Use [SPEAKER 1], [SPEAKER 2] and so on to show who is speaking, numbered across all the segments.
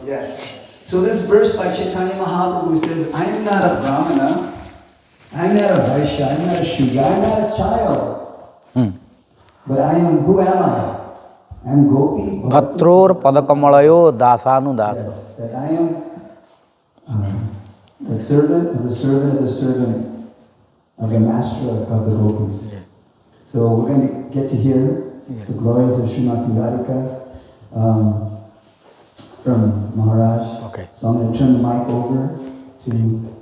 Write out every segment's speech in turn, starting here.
[SPEAKER 1] Yes. So this verse by Chaitanya Mahaprabhu says, I am not a Brahmana, I am not a Vaishya, I am not a Shudra, I am not a child. But I am, who am I? I am Gopi.
[SPEAKER 2] Bhatror Padakamalayo Dasanu Dasa.
[SPEAKER 1] Yes, that I am the servant of the servant of the servant of the master of the gopis. Yeah. So we're going to get to hear the glories of Srimad-Bhagavatam from Maharaj.
[SPEAKER 2] Okay.
[SPEAKER 1] So I'm going to turn the mic over to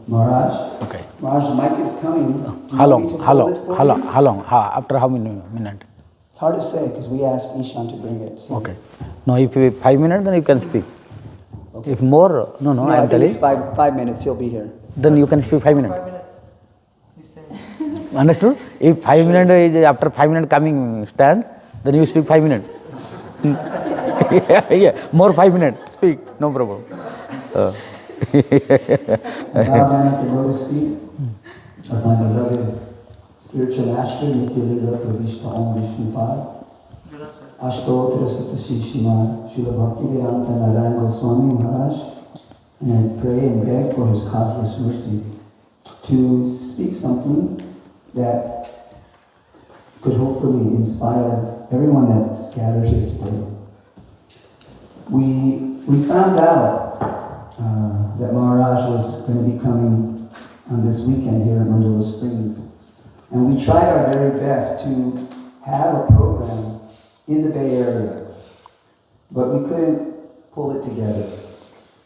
[SPEAKER 1] Maharaj.
[SPEAKER 2] Okay.
[SPEAKER 1] Maharaj, the mic is coming.
[SPEAKER 2] How long? After how many minutes?
[SPEAKER 1] It's hard to say because we asked Ishan to bring it. So.
[SPEAKER 2] Okay. No, if you 5 minutes, then you can speak. Okay. If more, no,
[SPEAKER 1] I think it's 5 minutes. He'll be here.
[SPEAKER 2] Then you can speak 5 minutes.
[SPEAKER 3] 5 minutes. He's saying.
[SPEAKER 2] Understood? If 5 minutes is after 5 minutes coming stand, then you speak 5 minutes. yeah. More 5 minutes. Speak. No problem.
[SPEAKER 1] Bow down at the lotus feet of my beloved spiritual master, Nitya Pravishta Om Vishnupad, Ashtotra Satasi Shrimad, Srila Bhaktisiddhanta Goswami Maharaj, and I pray and beg for his causeless mercy to speak something that could hopefully inspire everyone that's gathered here today. We found out that Maharaj was going to be coming on this weekend here in Mandala Springs. And we tried our very best to have a program in the Bay Area. But we couldn't pull it together.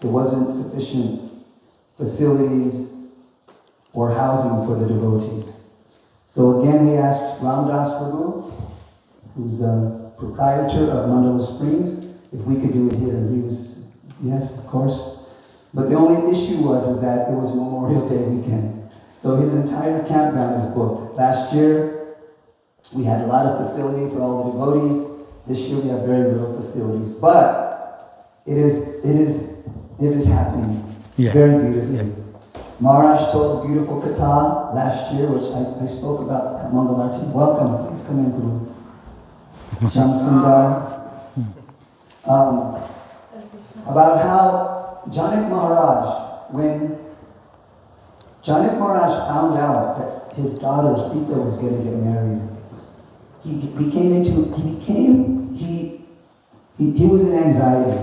[SPEAKER 1] There wasn't sufficient facilities or housing for the devotees. So again, we asked Ramdas Prabhu, who's the proprietor of Mandala Springs, if we could do it here. And he was, yes, of course. But the only issue was that it was Memorial Day weekend. So his entire campground is booked. Last year, we had a lot of facility for all the devotees. This year we have very little facilities. But it is happening very beautifully. Yeah. Maharaj told a beautiful katha last year, which I spoke about at Mangalarti. Welcome, please come in, Guru. Shamsundar. About how Janak Maharaj, when Janak Maharaj found out that his daughter Sita was going to get married, he was in anxiety.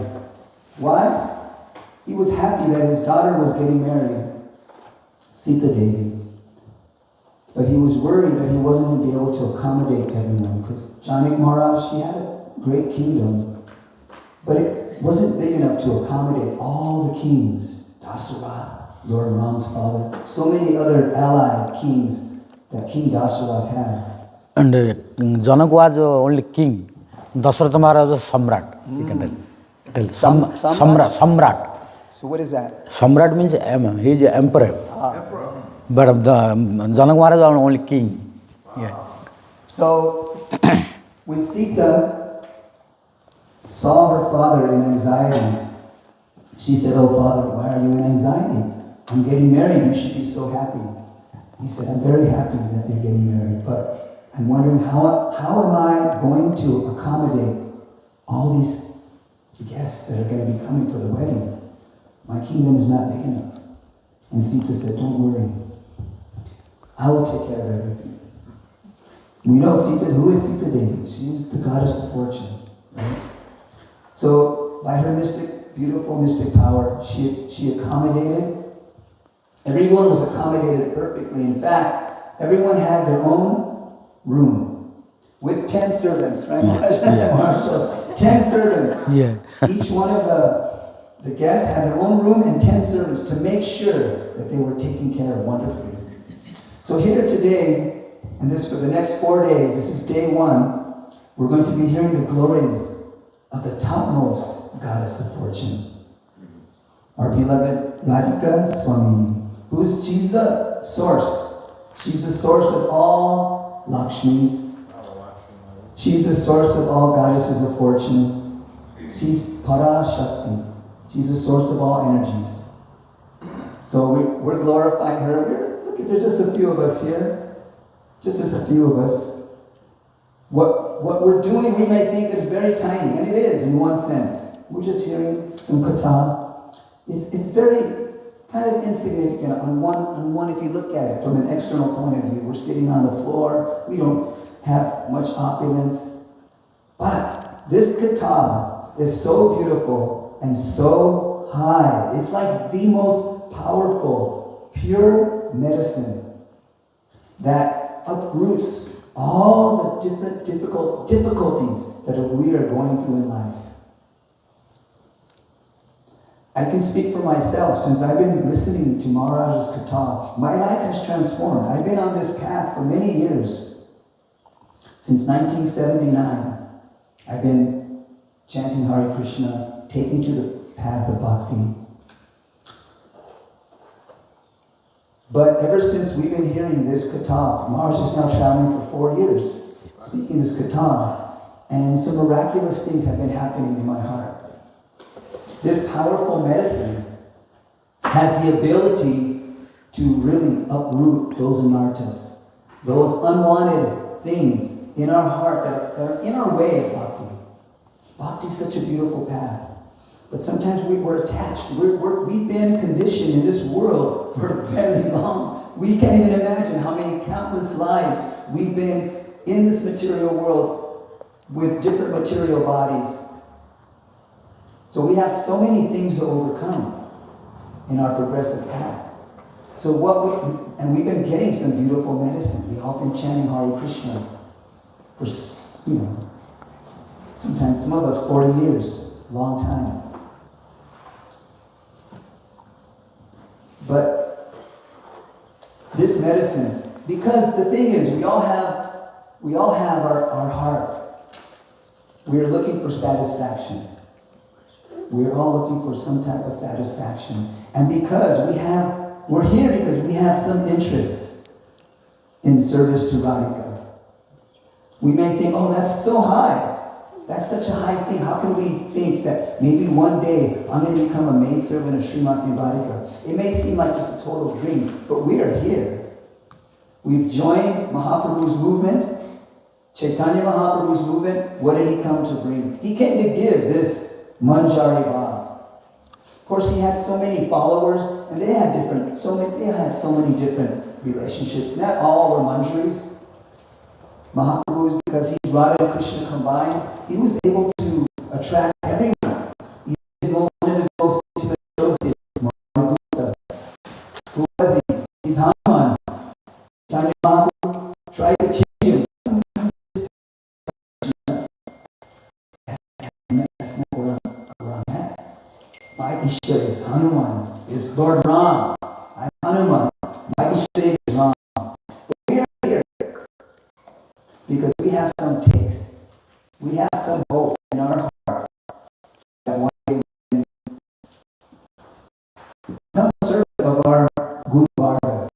[SPEAKER 1] Why? He was happy that his daughter was getting married, Sita Devi. But he was worried that he wasn't going to be able to accommodate everyone, because Janak Maharaj, she had a great kingdom, but it wasn't big enough to accommodate all the kings, Dasarath, Lord Ram's father, so many other allied kings that King Dasarath had.
[SPEAKER 2] And Janak was only king. Dasarath Maharaj was Samrat. You can tell. Samrat.
[SPEAKER 1] So what is that?
[SPEAKER 2] Samrat means he is emperor. But Janak Maharaj was only king. Yeah.
[SPEAKER 1] So when Sita saw her father in anxiety, she said, "Oh father, why are you in anxiety? I'm getting married, you should be so happy." He said, "I'm very happy that you're getting married, but I'm wondering how am I going to accommodate all these guests that are going to be coming for the wedding? My kingdom is not big enough." And Sita said, "Don't worry. I will take care of everything." We know Sita, who is Sita Devi? She's the goddess of fortune, right? So by her beautiful mystic power, she accommodated. Everyone was accommodated perfectly. In fact, everyone had their own room with 10 servants, right?
[SPEAKER 2] Yeah.
[SPEAKER 1] 10 servants.
[SPEAKER 2] Yeah.
[SPEAKER 1] Each one of the guests had their own room and 10 servants to make sure that they were taken care of wonderfully. So here today, and this for the next 4 days, this is day 1, we're going to be hearing the glories of the topmost goddess of fortune, our beloved Radhika Swami. She's the source. She's the source of all Lakshmis. She's the source of all goddesses of fortune. She's Para Shakti. She's the source of all energies. So we're glorifying her. Look, there's just a few of us here. Just a few of us. What we're doing, we may think is very tiny, and it is in one sense. We're just hearing some katha. It's very kind of insignificant on one if you look at it from an external point of view. We're sitting on the floor. We don't have much opulence. But this katha is so beautiful and so high. It's like the most powerful, pure medicine that uproots all the different difficulties that we are going through in life. I can speak for myself. Since I've been listening to Maharaja's katha, my life has transformed. I've been on this path for many years. Since 1979, I've been chanting Hare Krishna, taking to the path of bhakti. But ever since we've been hearing this katha, Maharaj is now traveling for 4 years, speaking this katha, and some miraculous things have been happening in my heart. This powerful medicine has the ability to really uproot those anarthas, those unwanted things in our heart that are in our way of bhakti. Bhakti is such a beautiful path. But sometimes we're attached. We've been conditioned in this world for very long. We can't even imagine how many countless lives we've been in this material world with different material bodies. So we have so many things to overcome in our progressive path. So and we've been getting some beautiful medicine. We've all been chanting Hare Krishna for, sometimes some of us 40 years, long time. But this medicine, because the thing is, we all have our heart. We are looking for satisfaction. We're all looking for some type of satisfaction. And because we're here because we have some interest in service to Radhika. We may think, oh, that's so high. That's such a high thing. How can we think that maybe one day I'm going to become a maidservant of Srimati Radhika? It may seem like just a total dream, but we are here. We've joined Mahaprabhu's movement, Chaitanya Mahaprabhu's movement. What did he come to bring? He came to give this Manjari Bhav. Of course, he had so many followers, and they had so many different relationships. Not all were Manjaris. Mahaprabhu, because he's Radha and Krishna combined, he was able to attract everyone. He wanted his most intimate associates, Margutta. Who was he? He's Hanuman. Chaitanya Mahaprabhu tried to change him. That's not where I'm at. My Ishtar is Hanuman, is Lord Ram. I'm Hanuman. My Ishtar is Ram. Because we have some taste. We have some hope in our heart that one day we can become a servant of our Guru Varga.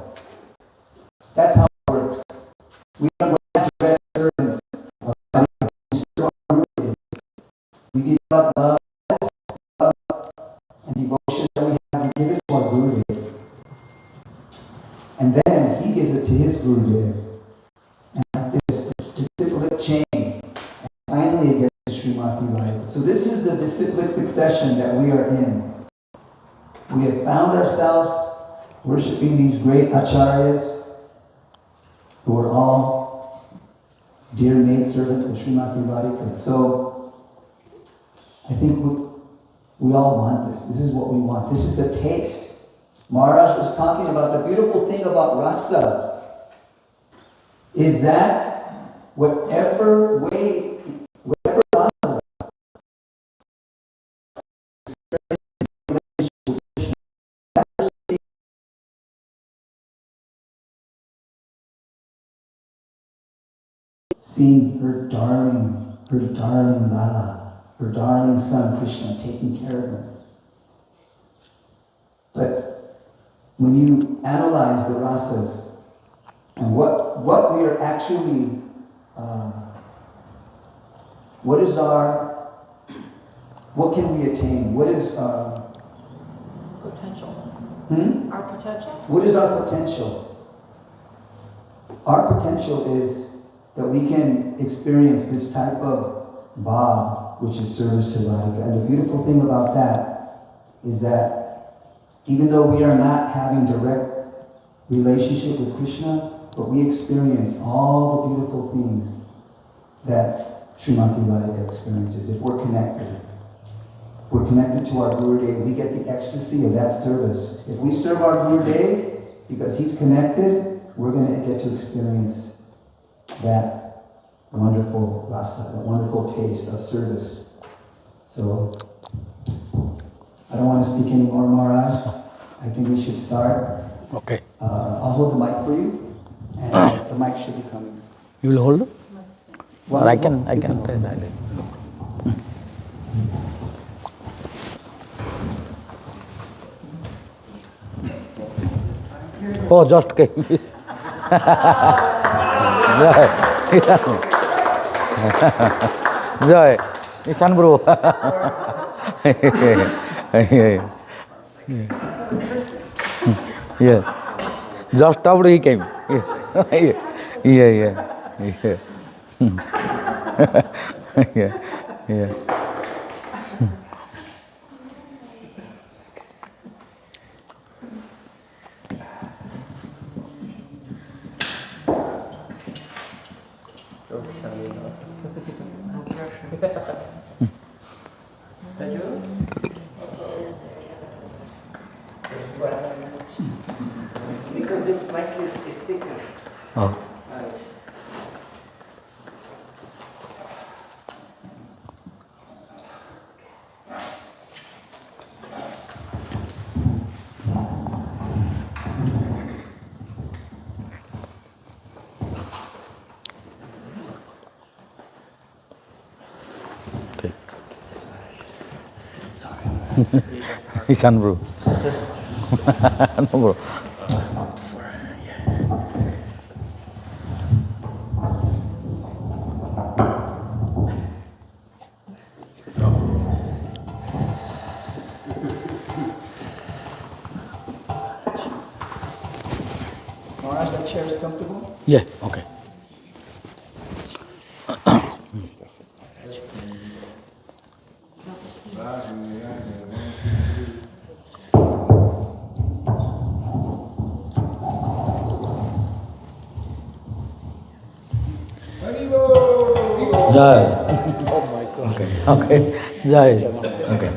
[SPEAKER 1] That's how it works. We don't graduate servants of Radha. We give up love and devotion that we have to give it to our Gurudev. And then he gives it to his Gurudev. Chain, and finally it gets to Srimati Radhika. So this is the disciplic succession that we are in. We have found ourselves worshipping these great acharyas who are all dear maidservants of Srimati Radhika. So I think we all want this. This is what we want. This is the taste. Maharaj was talking about the beautiful thing about Rasa is that whatever Rasa seeing her darling Lala, her darling son Krishna taking care of her. But when you analyze the rasas and what we are actually what can we attain? What is
[SPEAKER 3] potential?
[SPEAKER 1] Our
[SPEAKER 3] potential?
[SPEAKER 1] What is our potential? Our potential is that we can experience this type of bhav, which is service to Radhika. And the beautiful thing about that is that even though we are not having direct relationship with Krishna, but we experience all the beautiful things that Srimati Radhika experiences if we're connected. We're connected to our Gurudev. We get the ecstasy of that service. If we serve our Gurudev because he's connected, we're going to get to experience that wonderful rasa, that wonderful taste of service. So, I don't want to speak anymore, Maharaj. I think we should start.
[SPEAKER 2] Okay.
[SPEAKER 1] I'll hold the mic for you, and the mic should be coming.
[SPEAKER 2] You will hold?
[SPEAKER 1] Well,
[SPEAKER 2] Or I can
[SPEAKER 1] you
[SPEAKER 2] tell.
[SPEAKER 1] hold.
[SPEAKER 2] Oh, just came. Joy. Ishan bro. Yeah. Just after he came. Yeah. Yeah.
[SPEAKER 1] Because this mic is thicker.
[SPEAKER 2] Oh. Okay. Ishan bro. No bro.
[SPEAKER 1] Maharaj, that chair is comfortable?
[SPEAKER 2] Yeah, okay. Jai. Oh my God. Okay. Jai. Okay.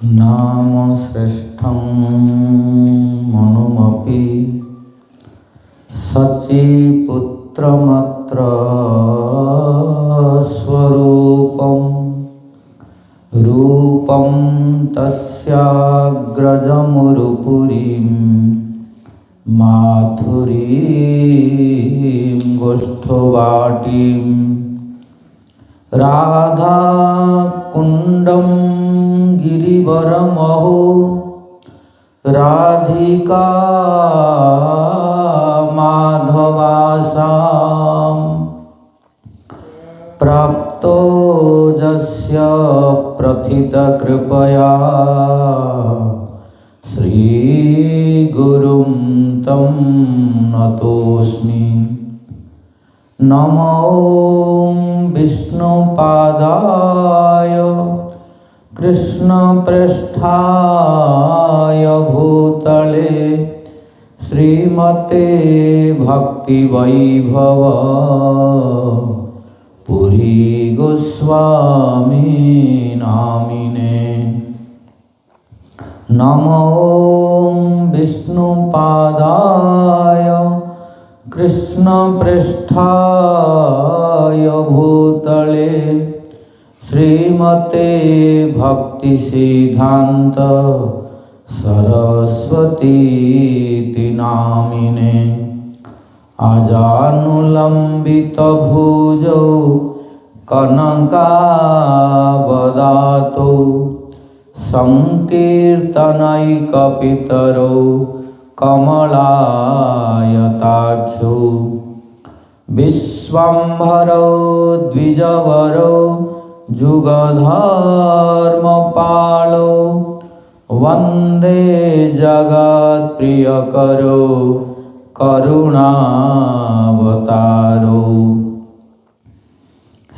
[SPEAKER 2] Nama sreshtham manumapi sachi putramatra swarupam rupam tasyagrajamurupurim mathurim goshthovatim Radha kundam girivaramaho Radhika madhavasam prapto jasya prathita kripaya Sri gurum tam natosmi Namo Vishnu Padaya Krishna Prasthaya Bhutale Srimate Bhakti Vaibhava Puri Goswami Namine Namo Vishnu Padaya Krishna Prasthaya Bhutale Srimate Bhaktisiddhanta Sarasvati Namine Ajanulambita bhujo Kanakavadato Sankirtanaikapitaro Kamalayatakhyo Vishwambharo Dvijavaro Jugadharmapalo
[SPEAKER 4] वन्दे जगत्प्रियकरो करुणावतारो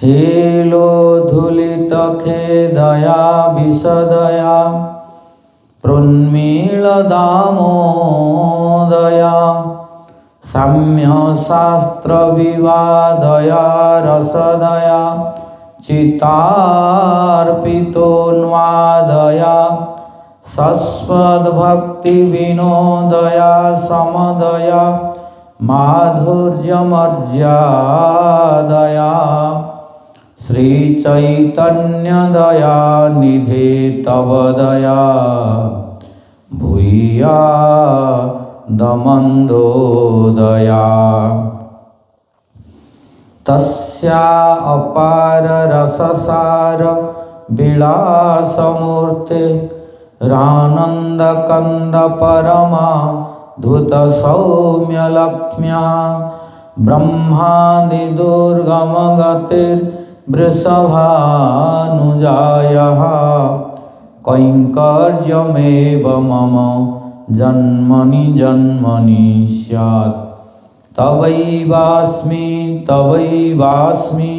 [SPEAKER 4] हेलोधुलितखेदया विशदया प्रुन्मीलदामोदया साम्यशास्त्रविवादया रसदया चितार्पितोन्वादया सस्वद्भक्तिविनोदया समदया माधुर्यमर्यादया श्रीचैतन्यदया निधे तव दया भूया दमन्दोदया तस्या अपार रससार विलासमूर्ते रानन्दकन्द परमा धुत सौम्य लक्ष्म्या ब्रह्मादिदुर्गमगतिर्वृषभानुजायः कैङ्कर्यमेव मम जन्मनि जन्मनि स्यात् तवैवास्मि तवैवास्मि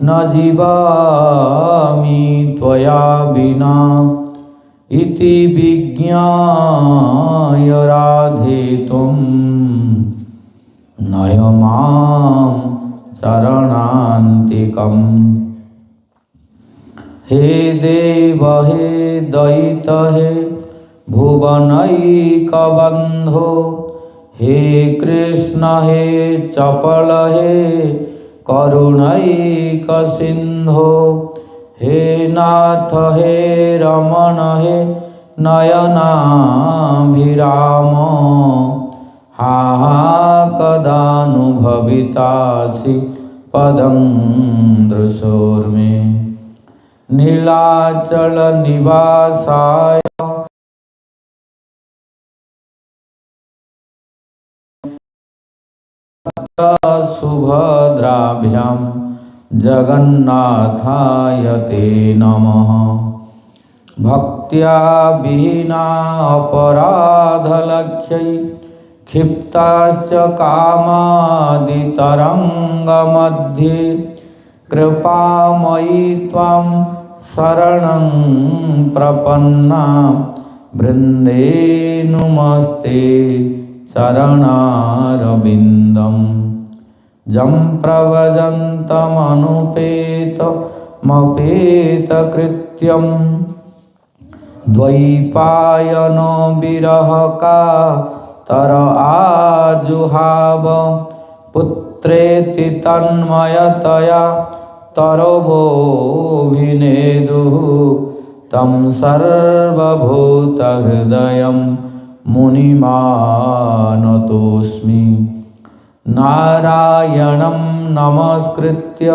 [SPEAKER 4] न जीवामि त्वया विना इति विज्ञाय राधे त्वं नय मां चरणान्तिकम्। हे देव हे दयित हे भुवनैकबन्धो हे कृष्ण हे चपल हे करुणैकसिन्धो हे नाथ हे रमण हे नयनाभिराम हा कदानुभवितासि पदं दृशोर्मे नीलाचल निवासाय सुभद्राभ्यां जगन्नाथाय ते नमः। भक्त्या विहीना अपराधलक्ष्यै क्षिप्ताश्च कामादितरङ्गमध्ये कृपामयी त्वां शरणं प्रपन्ना वृन्दे नुमस्ते चरणारविन्दम्। जं प्रव्रजन्तमनुपेतमपेतकृत्यं द्वैपायनो विरहका तर आजुहाव पुत्रेति तन्मयतया तरवोऽभिनेदुः तं सर्वभूतहृदयं मुनिमानतोऽस्मि। नारायणं नमस्कृत्य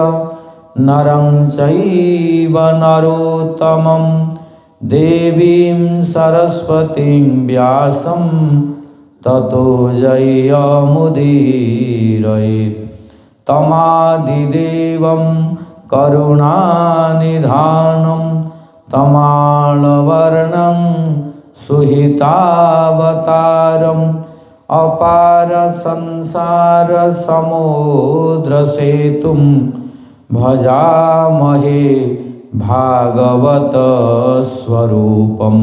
[SPEAKER 4] नरं चैव नरोत्तमं देवीं सरस्वतीं व्यासं ततो जयमुदीरयेत्। तमादिदेवं करुणानिधानं तमालवर्णं सुहितावतारम् अपार संसार समुद्र सेतुं भजामहे भागवत स्वरूपं।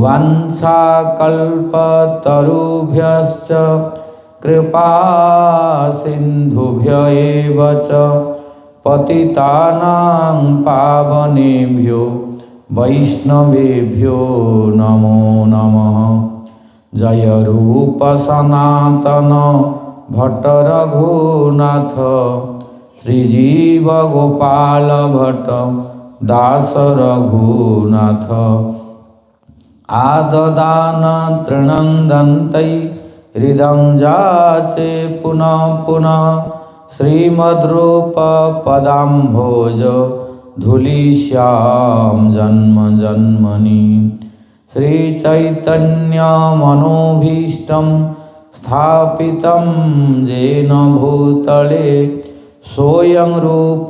[SPEAKER 4] वाञ्छाकल्पतरुभ्यश्च कृपा सिन्धुभ्य एव च पतितानां पावनेभ्यो वैष्णवेभ्यो नमो नमः। जय रूप सनातन भट्ट रघुनाथ श्रीजीव गोपाल भट्ट दास रघुनाथ। आददान तृणन्दन्तै हृदं जाचे पुनः पुनः श्रीमद्रूप पदाम्भोज धूलिश्याम जन्म जन्मनि। श्री चैतन्य मनोभीष्टं स्थापितं येन भूतले सोऽयं रूप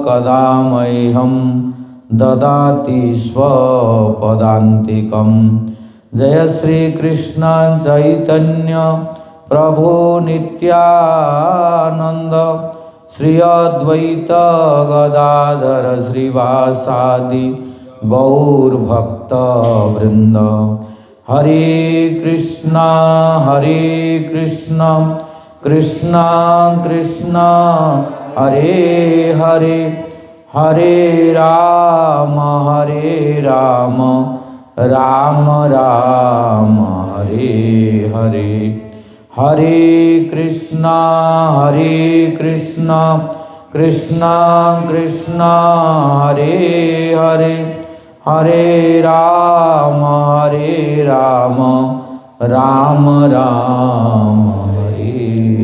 [SPEAKER 4] कदा मह्यं ददाति स्वपदान्तिकं। जय श्री कृष्ण चैतन्य प्रभु नित्यानंद, श्री अद्वैत गदाधर श्रीवासादि गौर भक्त वृंद। हरे कृष्णा कृष्णा कृष्णा हरे हरे, हरे राम राम राम हरे हरे। हरे कृष्णा कृष्णा कृष्णा हरे हरे, हरे Ram Ram Ram Hare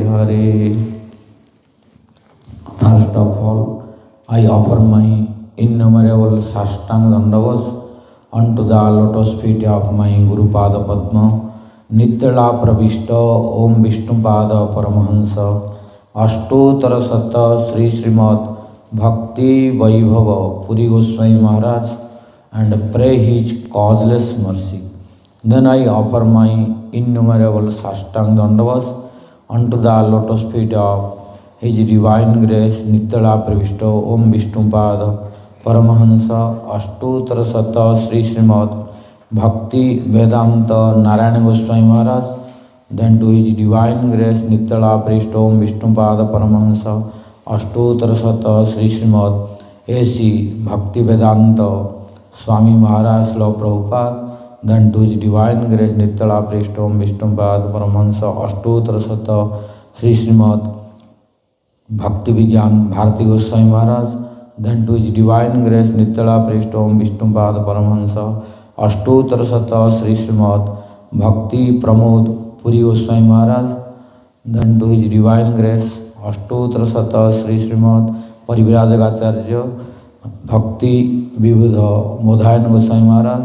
[SPEAKER 4] Hare. First of all, I offer my innumerable sashtang dandavas unto the lotus feet of my Guru Pada Padma, Nityala Pravishta Om Vishnu Pada Paramahansa, Ashtotara Satta Sri Srimad-Bhakti Vaibhava Puri Goswami Maharaj, and pray his causeless mercy. Then I offer my innumerable sashtang dandavas unto the lotus feet of His Divine Grace Nityala Pravishta Om Vishnu Pada Paramahansa, Ashtotara Satta Sri Srimad Bhakti Vedanta Narayana Goswami Maharaj. Then to His Divine Grace Nityala Pravishta Om Vishnu Pada Paramahansa, Ashtotara Satta Sri Srimad A.C. Bhakti Vedanta Swami Maharaj Srila Prabhupada. Then to His Divine Grace Nityala Pravishta Om Vishnu Pada Paramahansa, Ashtotara Satta Sri Srimad Bhakti Vigyan Bharati Goswami Maharaj. Then to His Divine Grace Nityala Pravishta Om Vishnu Pada Paramahansa, Ashtotara Satta Sri Srimad Bhakti Pramod Puri Goswami Maharaj. Then to His Divine Grace Ashtotara Satta Sri Srimad Parivrajagacharya Bhakti Vibudha Modhayan Goswami Maharaj.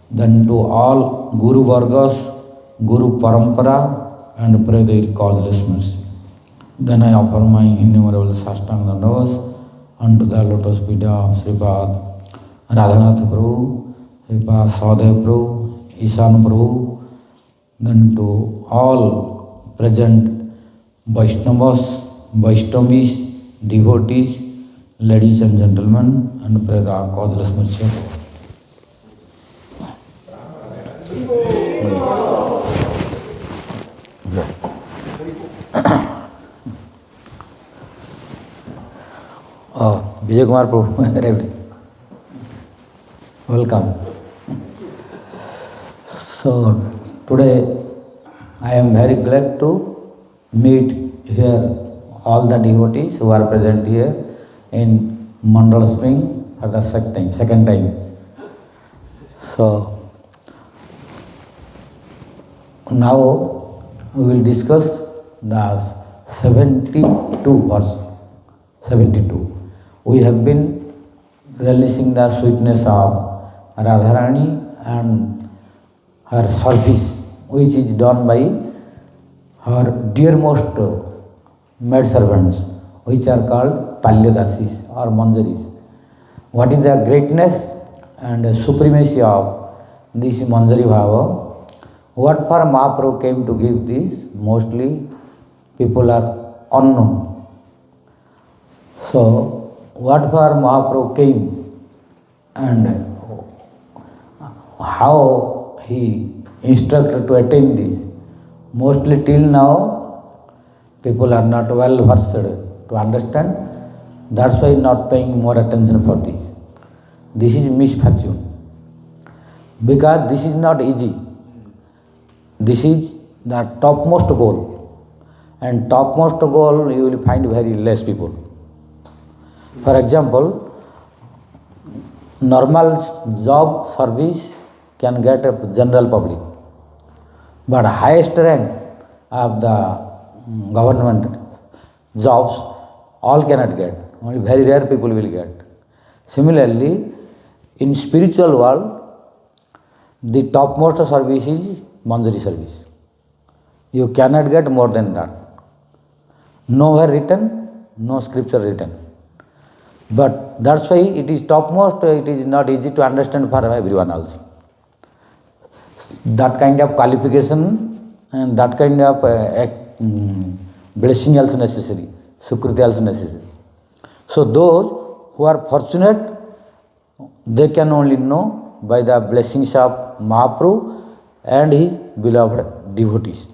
[SPEAKER 4] Then to all Guru Vargas, Guru Parampara, and pray their causeless mercy. Then I offer my innumerable sashtang dandavas unto the lotus feet of Sripad Radhanath Prabhu, Sripad Sadev Prabhu, Ishan Prabhu. Then to all present Vaishnavas, Vaishnavis, devotees, ladies and gentlemen, and pray the causeless mercy of God. Vijay Kumar Prabhu arrived. Welcome. So today I am very glad to meet here all the devotees who are present here in Mandala Springs for the second time. So now we will discuss the 72 verse. 72. We have been relishing the sweetness of Radharani and her service, which is done by her dearmost maid servants, which are called Palyadasis or Manjaris. What is the greatness and supremacy of this Manjari Bhava? What for Mahaprabhu came to give this? Mostly people are unknown. So, what for Mahaprabhu came and how he instructed to attain this? Mostly till now, people are not well versed to understand. That's why not paying more attention for this. This is misfortune. Because this is not easy. This is the topmost goal. And topmost goal you will find very less people. For example, normal job service can get a general public, but highest rank of the government jobs all cannot get, only very rare people will get. Similarly, in spiritual world, the topmost service is Manjari service. You cannot get more than that. Nowhere written, no scripture written. But that's why it is topmost, it is not easy to understand for everyone also. That kind of qualification and that kind of blessing also necessary, sukriti also necessary. So those who are fortunate, they can only know by the blessings of Mahaprabhu and his beloved devotees.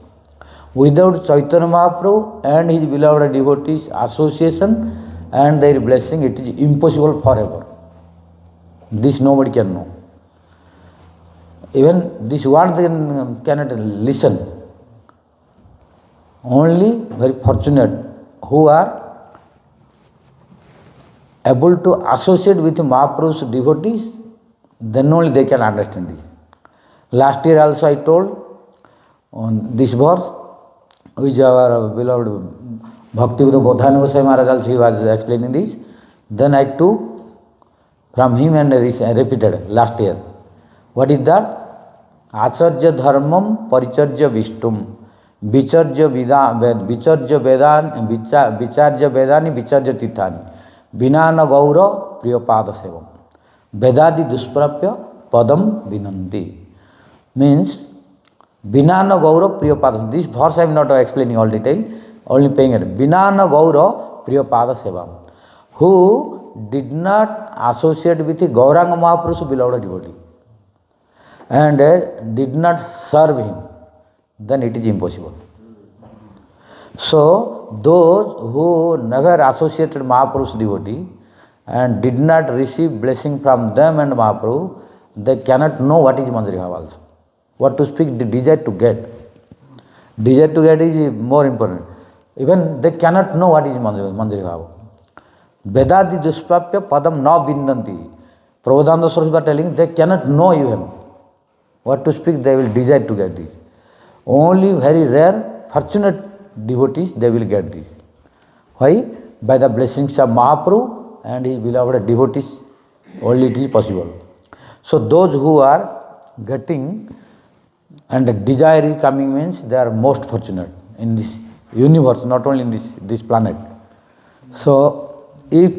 [SPEAKER 4] Without Chaitanya Mahaprabhu and his beloved devotees' association and their blessing, it is impossible forever. This nobody can know. Even this word they cannot listen. Only very fortunate who are able to associate with Mahaprabhu's devotees, then only they can understand this. Last year also I told on this verse, which our beloved Bhakti-yoga Goswami Maharaj also he was explaining this. Then I took from him and repeated last year. What is that? Acharya dharmam paricharya vishtum vicharya vedani vicharya tithani vinana gaura priyapada sevam vedadi dusprapya padam vinanti. Means vinana gaura priyapada. This verse I am not explaining all detail, only paying it. Vinana gaura priyapada sevam. Who did not associate with the Gauranga Mahaprabhu's beloved devotee and did not serve him, then it is impossible. So, those who never associated Mahaprabhu's devotee and did not receive blessing from them and Mahaprabhu, they cannot know what is Manjari Bhava also. What to speak, the desire to get. Desire to get is more important. Even they cannot know what is Manjari Bhava. Vedadi duspapya padam na bindanti. Prabhupada Saraswati was telling they cannot know even what to speak, they will desire to get this. Only very rare, fortunate devotees, they will get this. Why? By the blessings of Mahaprabhu and his beloved devotees, only it is possible. So those who are getting and the desire is coming means they are most fortunate in this universe, not only in this planet. So if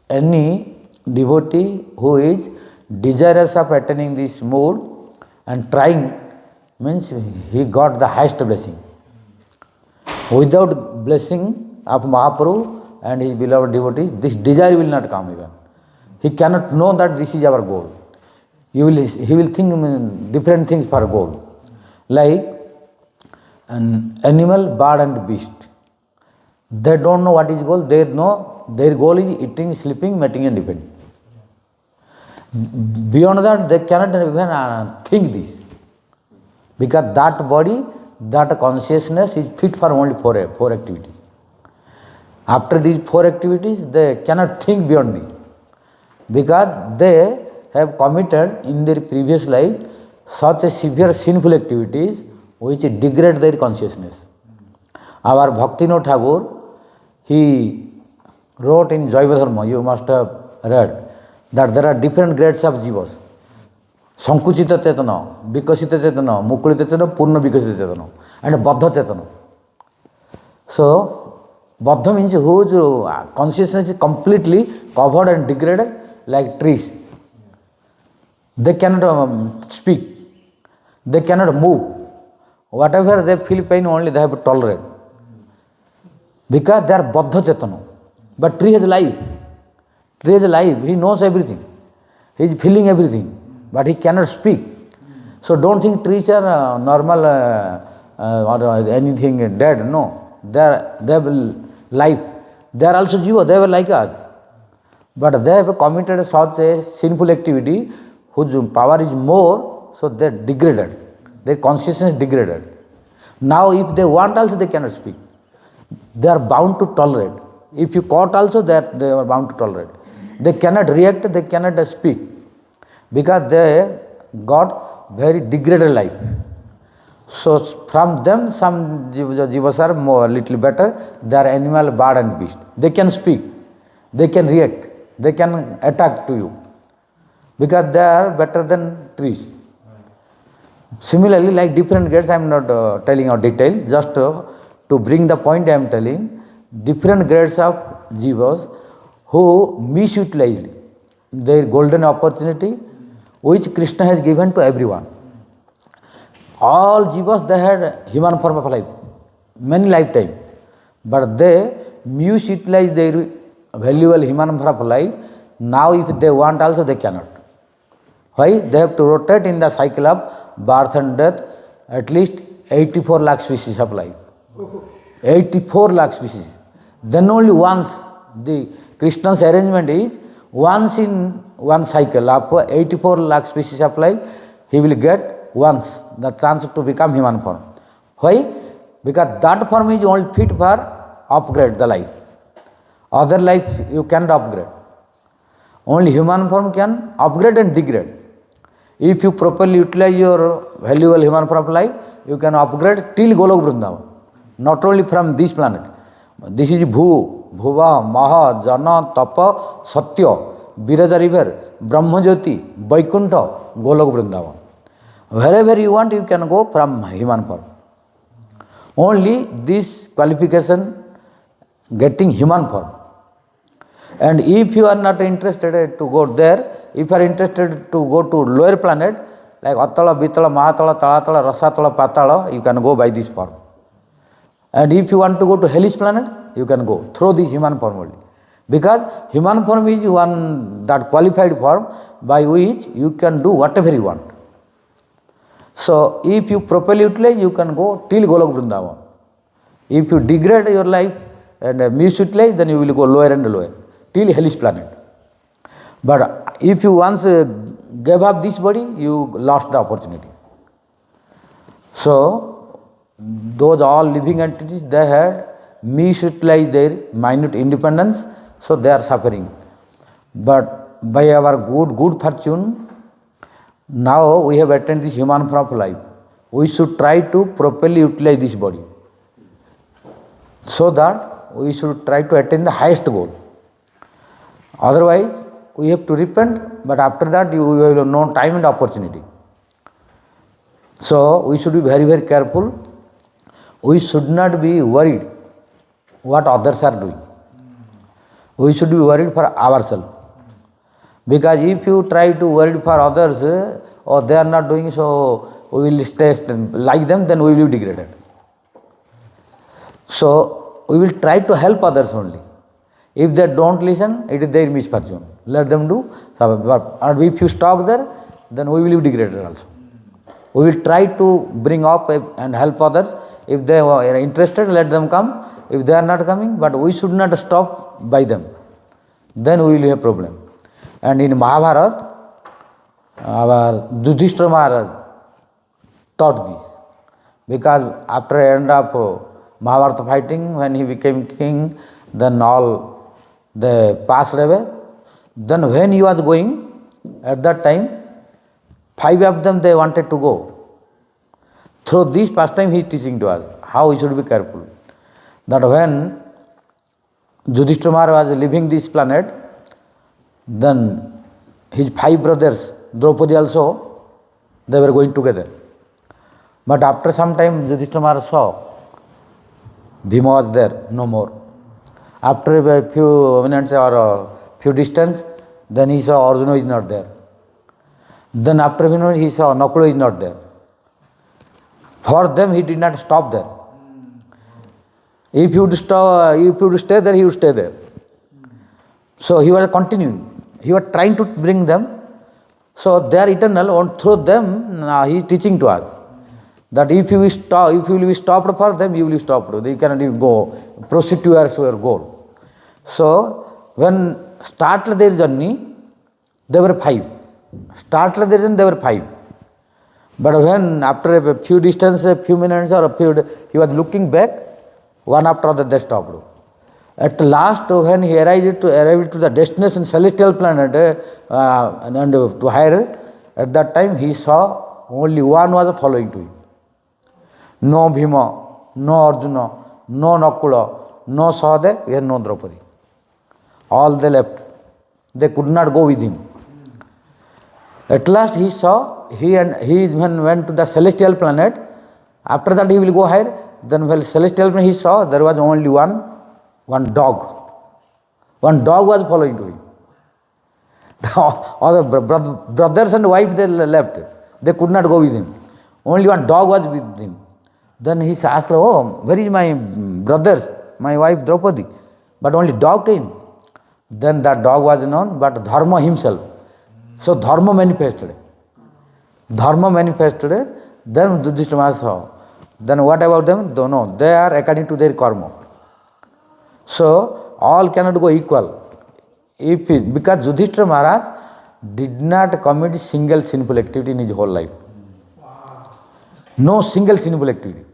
[SPEAKER 4] any devotee who is desirous of attaining this mood and trying, means he got the highest blessing. Without blessing of Mahaprabhu and his beloved devotees, this desire will not come even. He cannot know that this is our goal. He will think different things for goal. Like an animal, bird and beast. They don't know what is goal. They know their goal is eating, sleeping, mating and defending. Beyond that, they cannot even think this. Because that body, that consciousness is fit for only four activities. After these 4 activities, they cannot think beyond this. Because they have committed in their previous life such a severe sinful activities which degrade their consciousness. Our Bhakti-yoga Thakur, he wrote in Jaiva Dharma, you must have read, that there are different grades of jivas. Sankuchita Chetana, Vikasita Chetana, Mukulita Chetana, Purna Vikasita Chetana, and Baddha Chetana. So, Baddha means whose consciousness is completely covered and degraded like trees. They cannot speak. They cannot move. Whatever they feel pain, only they have to tolerate. Because they are Baddha Chetana. But tree has life. Tree is alive. He knows everything. He is feeling everything. But he cannot speak. So don't think trees are normal or anything dead. No. They have life. They are also jiva. They were like us. But they have committed such a sinful activity whose power is more, so they are degraded. Their consciousness is degraded. Now if they want also, they cannot speak. They are bound to tolerate. If you caught also, they are bound to tolerate. They cannot react, they cannot speak. Because they got very degraded life. So from them some jivas are more, little better. They are animal, bird and beast. They can speak. They can react. They can attack to you. Because they are better than trees. Similarly, like different grades, I am not telling out detail. Just to bring the point I am telling. Different grades of jivas
[SPEAKER 2] who misutilized their golden opportunity which Krishna has given to everyone. All jivas, they had human form of life, many lifetimes, but they misutilized their valuable human form of life. Now if they want also, they cannot. Why? They have to rotate in the cycle of birth and death at least 84 lakh species of life. 84 lakh species. Then only once, the Krishna's arrangement is once in one cycle of 84 lakh species of life, he will get once the chance to become human form. Why? Because that form is only fit for upgrade the life. Other life you cannot upgrade. Only human form can upgrade and degrade. If you properly utilize your valuable human form of life, you can upgrade till Golok Vrindavana. Not only from this planet. This is Bhu, Bhuva, Maha, Jana, Tapa, Satya, Viraja river, Brahma Jyoti, Vaikuntha, Golok Vrindavana. Wherever you want, you can go from human form. Only this qualification, getting human form. And if you are not interested to go there, if you are interested to go to lower planet, like Atala, Vitala, Mahatala, Talatala, Rasatala, Patala, you can go by this form. And if you want to go to hellish planet, you can go through this human form only. Because human form is one that qualified form by which you can do whatever you want. So if you properly utilize, you can go till Golok Vrindavana. If you degrade your life and misutilize, then you will go lower and lower till hellish planet. But if you once gave up this body, you lost the opportunity. So those all living entities, they had misutilized their minute independence, so they are suffering. But by our good fortune, now we have attained this human form of life. We should try to properly utilize this body, so that we should try to attain the highest goal. Otherwise, we have to repent, but after that we will have no time and opportunity. So we should be very, very careful. We should not be worried what others are doing. We should be worried for ourselves. Because if you try to worry for others, or they are not doing so, we will stay like them, then we will be degraded. So we will try to help others only. If they don't listen, it is their misfortune. Let them do. And if you stop there, then we will be degraded also. We will try to bring up and help others. If they are interested, let them come. If they are not coming, but we should not stop by them. Then we will have problem. And in Mahabharata, our Yudhishthira Maharaj taught this. Because after end of Mahabharata fighting, when he became king, then all they passed away. Then when he was going, at that time, 5 of them they wanted to go. Through this pastime he is teaching to us how we should be careful. That when Yudhishthira Maharaj was leaving this planet, then his 5 brothers, Draupadi also, they were going together. But after some time Yudhishthira Maharaj saw Bhima was there, no more. After a few minutes or a few distance, then he saw Arjuna is not there. Then after a minute he saw Nakula is not there. For them he did not stop there. If you would stay there, he would stay there. So he was continuing. He was trying to bring them. So they are eternal, and through them he is teaching to us that if you will be stopped for them, you will be stopped. They cannot even go, proceed towards your goal. So when started their journey, they were 5. Started their journey, they were 5. But when after a few distance, a few minutes or he was looking back, one after other they stopped. At last, when he arrived to the destination, celestial planet, and to higher, at that time he saw only one was following to him. No Bhima, no Arjuna, no Nakula, no Sahadeva, and no Draupadi. All they left. They could not go with him. At last he saw, he went to the celestial planet. After that he will go higher. Then when celestial planet he saw, there was only one dog. One dog was following to him. All the brothers and wife, they left. They could not go with him. Only one dog was with him. Then he asked, oh, where is my brothers, my wife Draupadi? But only dog came. Then that dog was known, but Dharma himself. So Dharma manifested. Dharma manifested. Then Yudhishthira Maharaj saw. Then what about them? Don't know. They are according to their karma. So all cannot go equal. Because Yudhishthira Maharaj did not commit single sinful activity in his whole life. No single sinful activity.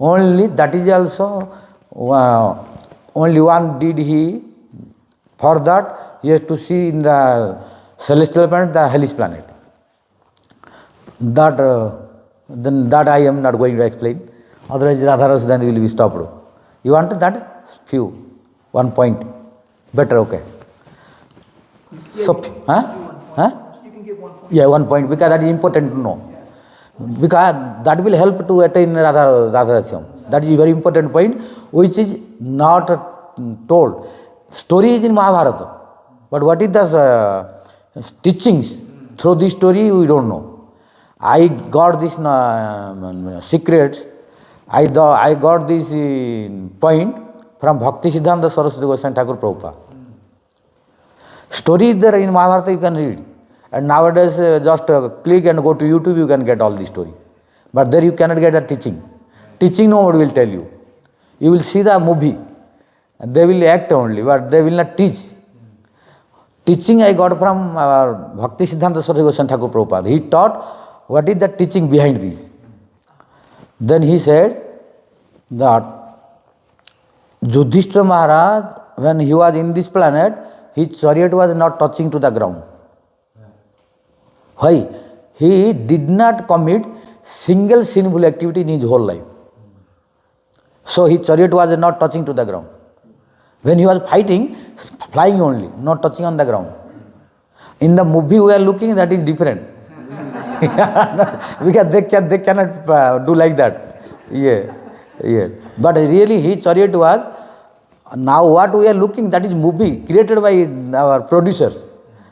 [SPEAKER 2] Only that is also only one did he. For that he has to see in the celestial planet, the hellish planet. That then that I am not going to explain. Otherwise Radha then will be stopped. You want that? Few. 1 point. Better, okay. So,
[SPEAKER 3] You can give 1 point.
[SPEAKER 2] yeah, 1 point, because that is important to know. Because that will help to attain Radha. That is a very important point, which is not told. Story is in Mahabharata, but what is the teachings through this story we don't know. I got this secrets. I got this point from Bhakti-siddhanta Sarasvati Thakur Prabhupada. Story is there in Mahabharata, you can read. And nowadays just click and go to YouTube, you can get all the story. But there you cannot get a teaching. Teaching nobody will tell you. You will see the movie. And they will act only, but they will not teach. Teaching I got from our Bhakti-siddhanta Sarasvati Thakur Prabhupada. He taught what is the teaching behind this. Then he said that Yudhishthira Maharaj, when he was in this planet, his chariot was not touching to the ground. Why? He did not commit single sinful activity in his whole life. So his chariot was not touching to the ground. When he was fighting, flying only, not touching on the ground. In the movie we are looking, that is different. Because they cannot do like that. Yeah. But really his chariot was, now what we are looking, that is movie created by our producers.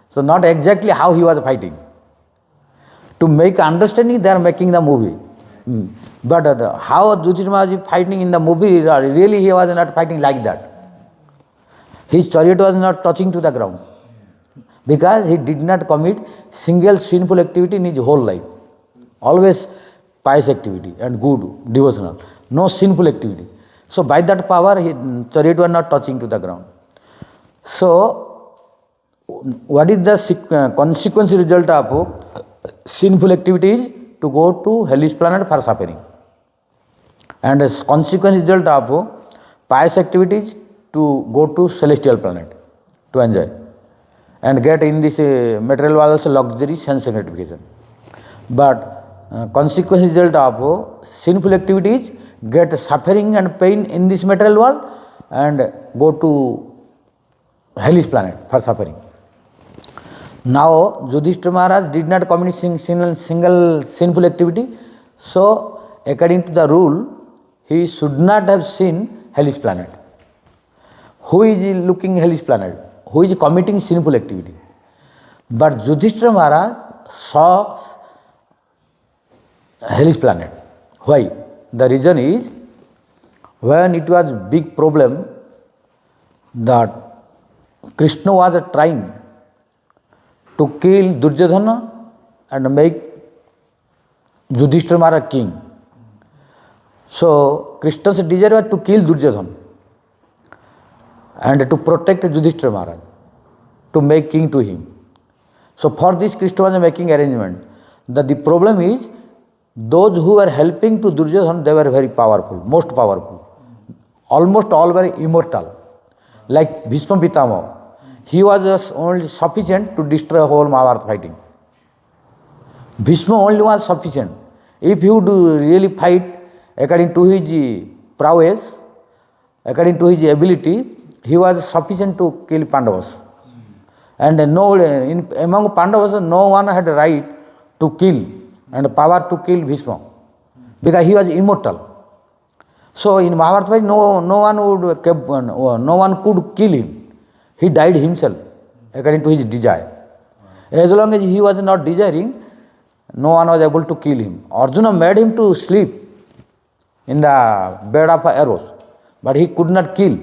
[SPEAKER 2] So not exactly how he was fighting. To make understanding, they are making the movie. But how Yudhishthira Maharaj is fighting in the movie, really he was not fighting like that. His chariot was not touching to the ground. Because he did not commit single sinful activity in his whole life. Always pious activity and good, devotional. No sinful activity. So by that power, his chariot was not touching to the ground. So, what is the consequence result of sinful activities? To go to hellish planet for suffering. And as consequence result of pious activities, to go to celestial planet to enjoy and get in this material world also luxury, sense gratification. But consequence result of sinful activities, get suffering and pain in this material world and go to hellish planet for suffering. Now Yudhishthira Maharaj did not commit single sinful activity, so according to the rule he should not have seen hellish planet. Who is looking hellish planet? Who is committing sinful activity? But Yudhishthira Maharaj saw hellish planet. Why? The reason is, when it was big problem that Krishna was trying to kill Duryodhana and make Yudhishthira Maharaj king. So Krishna's desire was to kill Duryodhana and to protect Yudhishthira Maharaj, to make king to him. So for this Krishna was making arrangement. That the problem is, those who were helping to Duryodhana, they were very powerful, most powerful. Almost all were immortal. Like Bhishma Pitama, he was just only sufficient to destroy whole Mahabharata fighting. Bhishma only was sufficient. If he would really fight according to his prowess, according to his ability, he was sufficient to kill Pandavas. And among Pandavas, no one had right to kill and power to kill Bhishma, because he was immortal. So in Mahabharata, no one could kill him. He died himself according to his desire. As long as he was not desiring, no one was able to kill him. Arjuna made him to sleep in the bed of arrows, but he could not kill.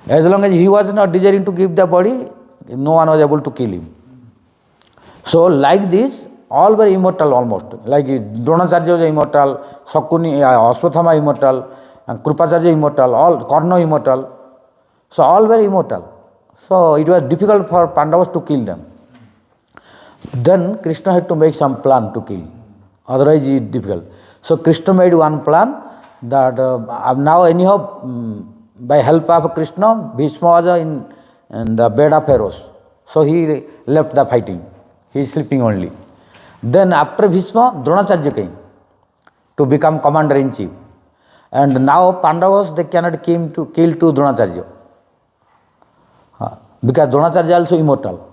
[SPEAKER 2] As long as he was not desiring to give the body, no one was able to kill him. So like this, all were immortal almost. Like Dronacharya was immortal, Sakuni, Ashwathama immortal, and Krupacharya immortal, all Karna immortal. So all were immortal. So it was difficult for Pandavas to kill them. Then Krishna had to make some plan to kill. Otherwise it is difficult. So Krishna made one plan that now anyhow by help of Krishna, Bhishma was in the bed of arrows. So he left the fighting. He is sleeping only. Then after Bhishma, Dronacharya came to become commander-in-chief. And now Pandavas, they cannot came to kill to Dronacharya. Because Dronacharya is also immortal.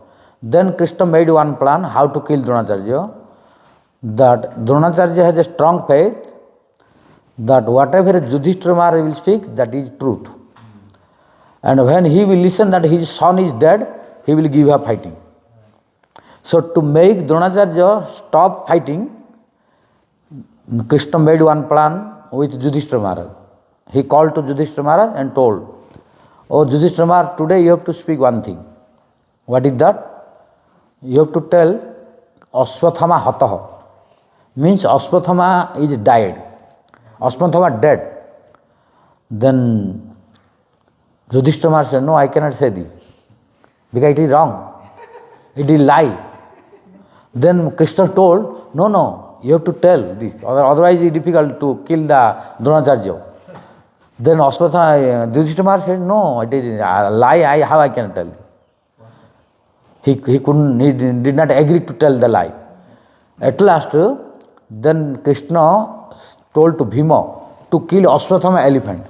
[SPEAKER 2] Then Krishna made one plan how to kill Dronacharya. That Dronacharya has a strong faith that whatever Yudhishthira Maharaj will speak, that is truth. And when he will listen that his son is dead, he will give up fighting. So to make Dronacharya stop fighting, Krishna made one plan with Yudhishthira Maharaj. He called to Yudhishthira Maharaj and told, "Oh Yudhishthira Maharaj, today you have to speak one thing." What is that? You have to tell Ashwathama Hataha. Means Ashwathama is died. Ashwathama dead. Then Yudhishthira Maharaj said, "No, I cannot say this. Because it is wrong. It is lie." Then Krishna told, no, you have to tell this. Otherwise it is difficult to kill the Dronacharya. Then Ashwathama, Yudhishthira Maharaj said, "No, it is a lie. How I can tell?" He did not agree to tell the lie. At last, then Krishna told to Bhima to kill Ashwathama elephant.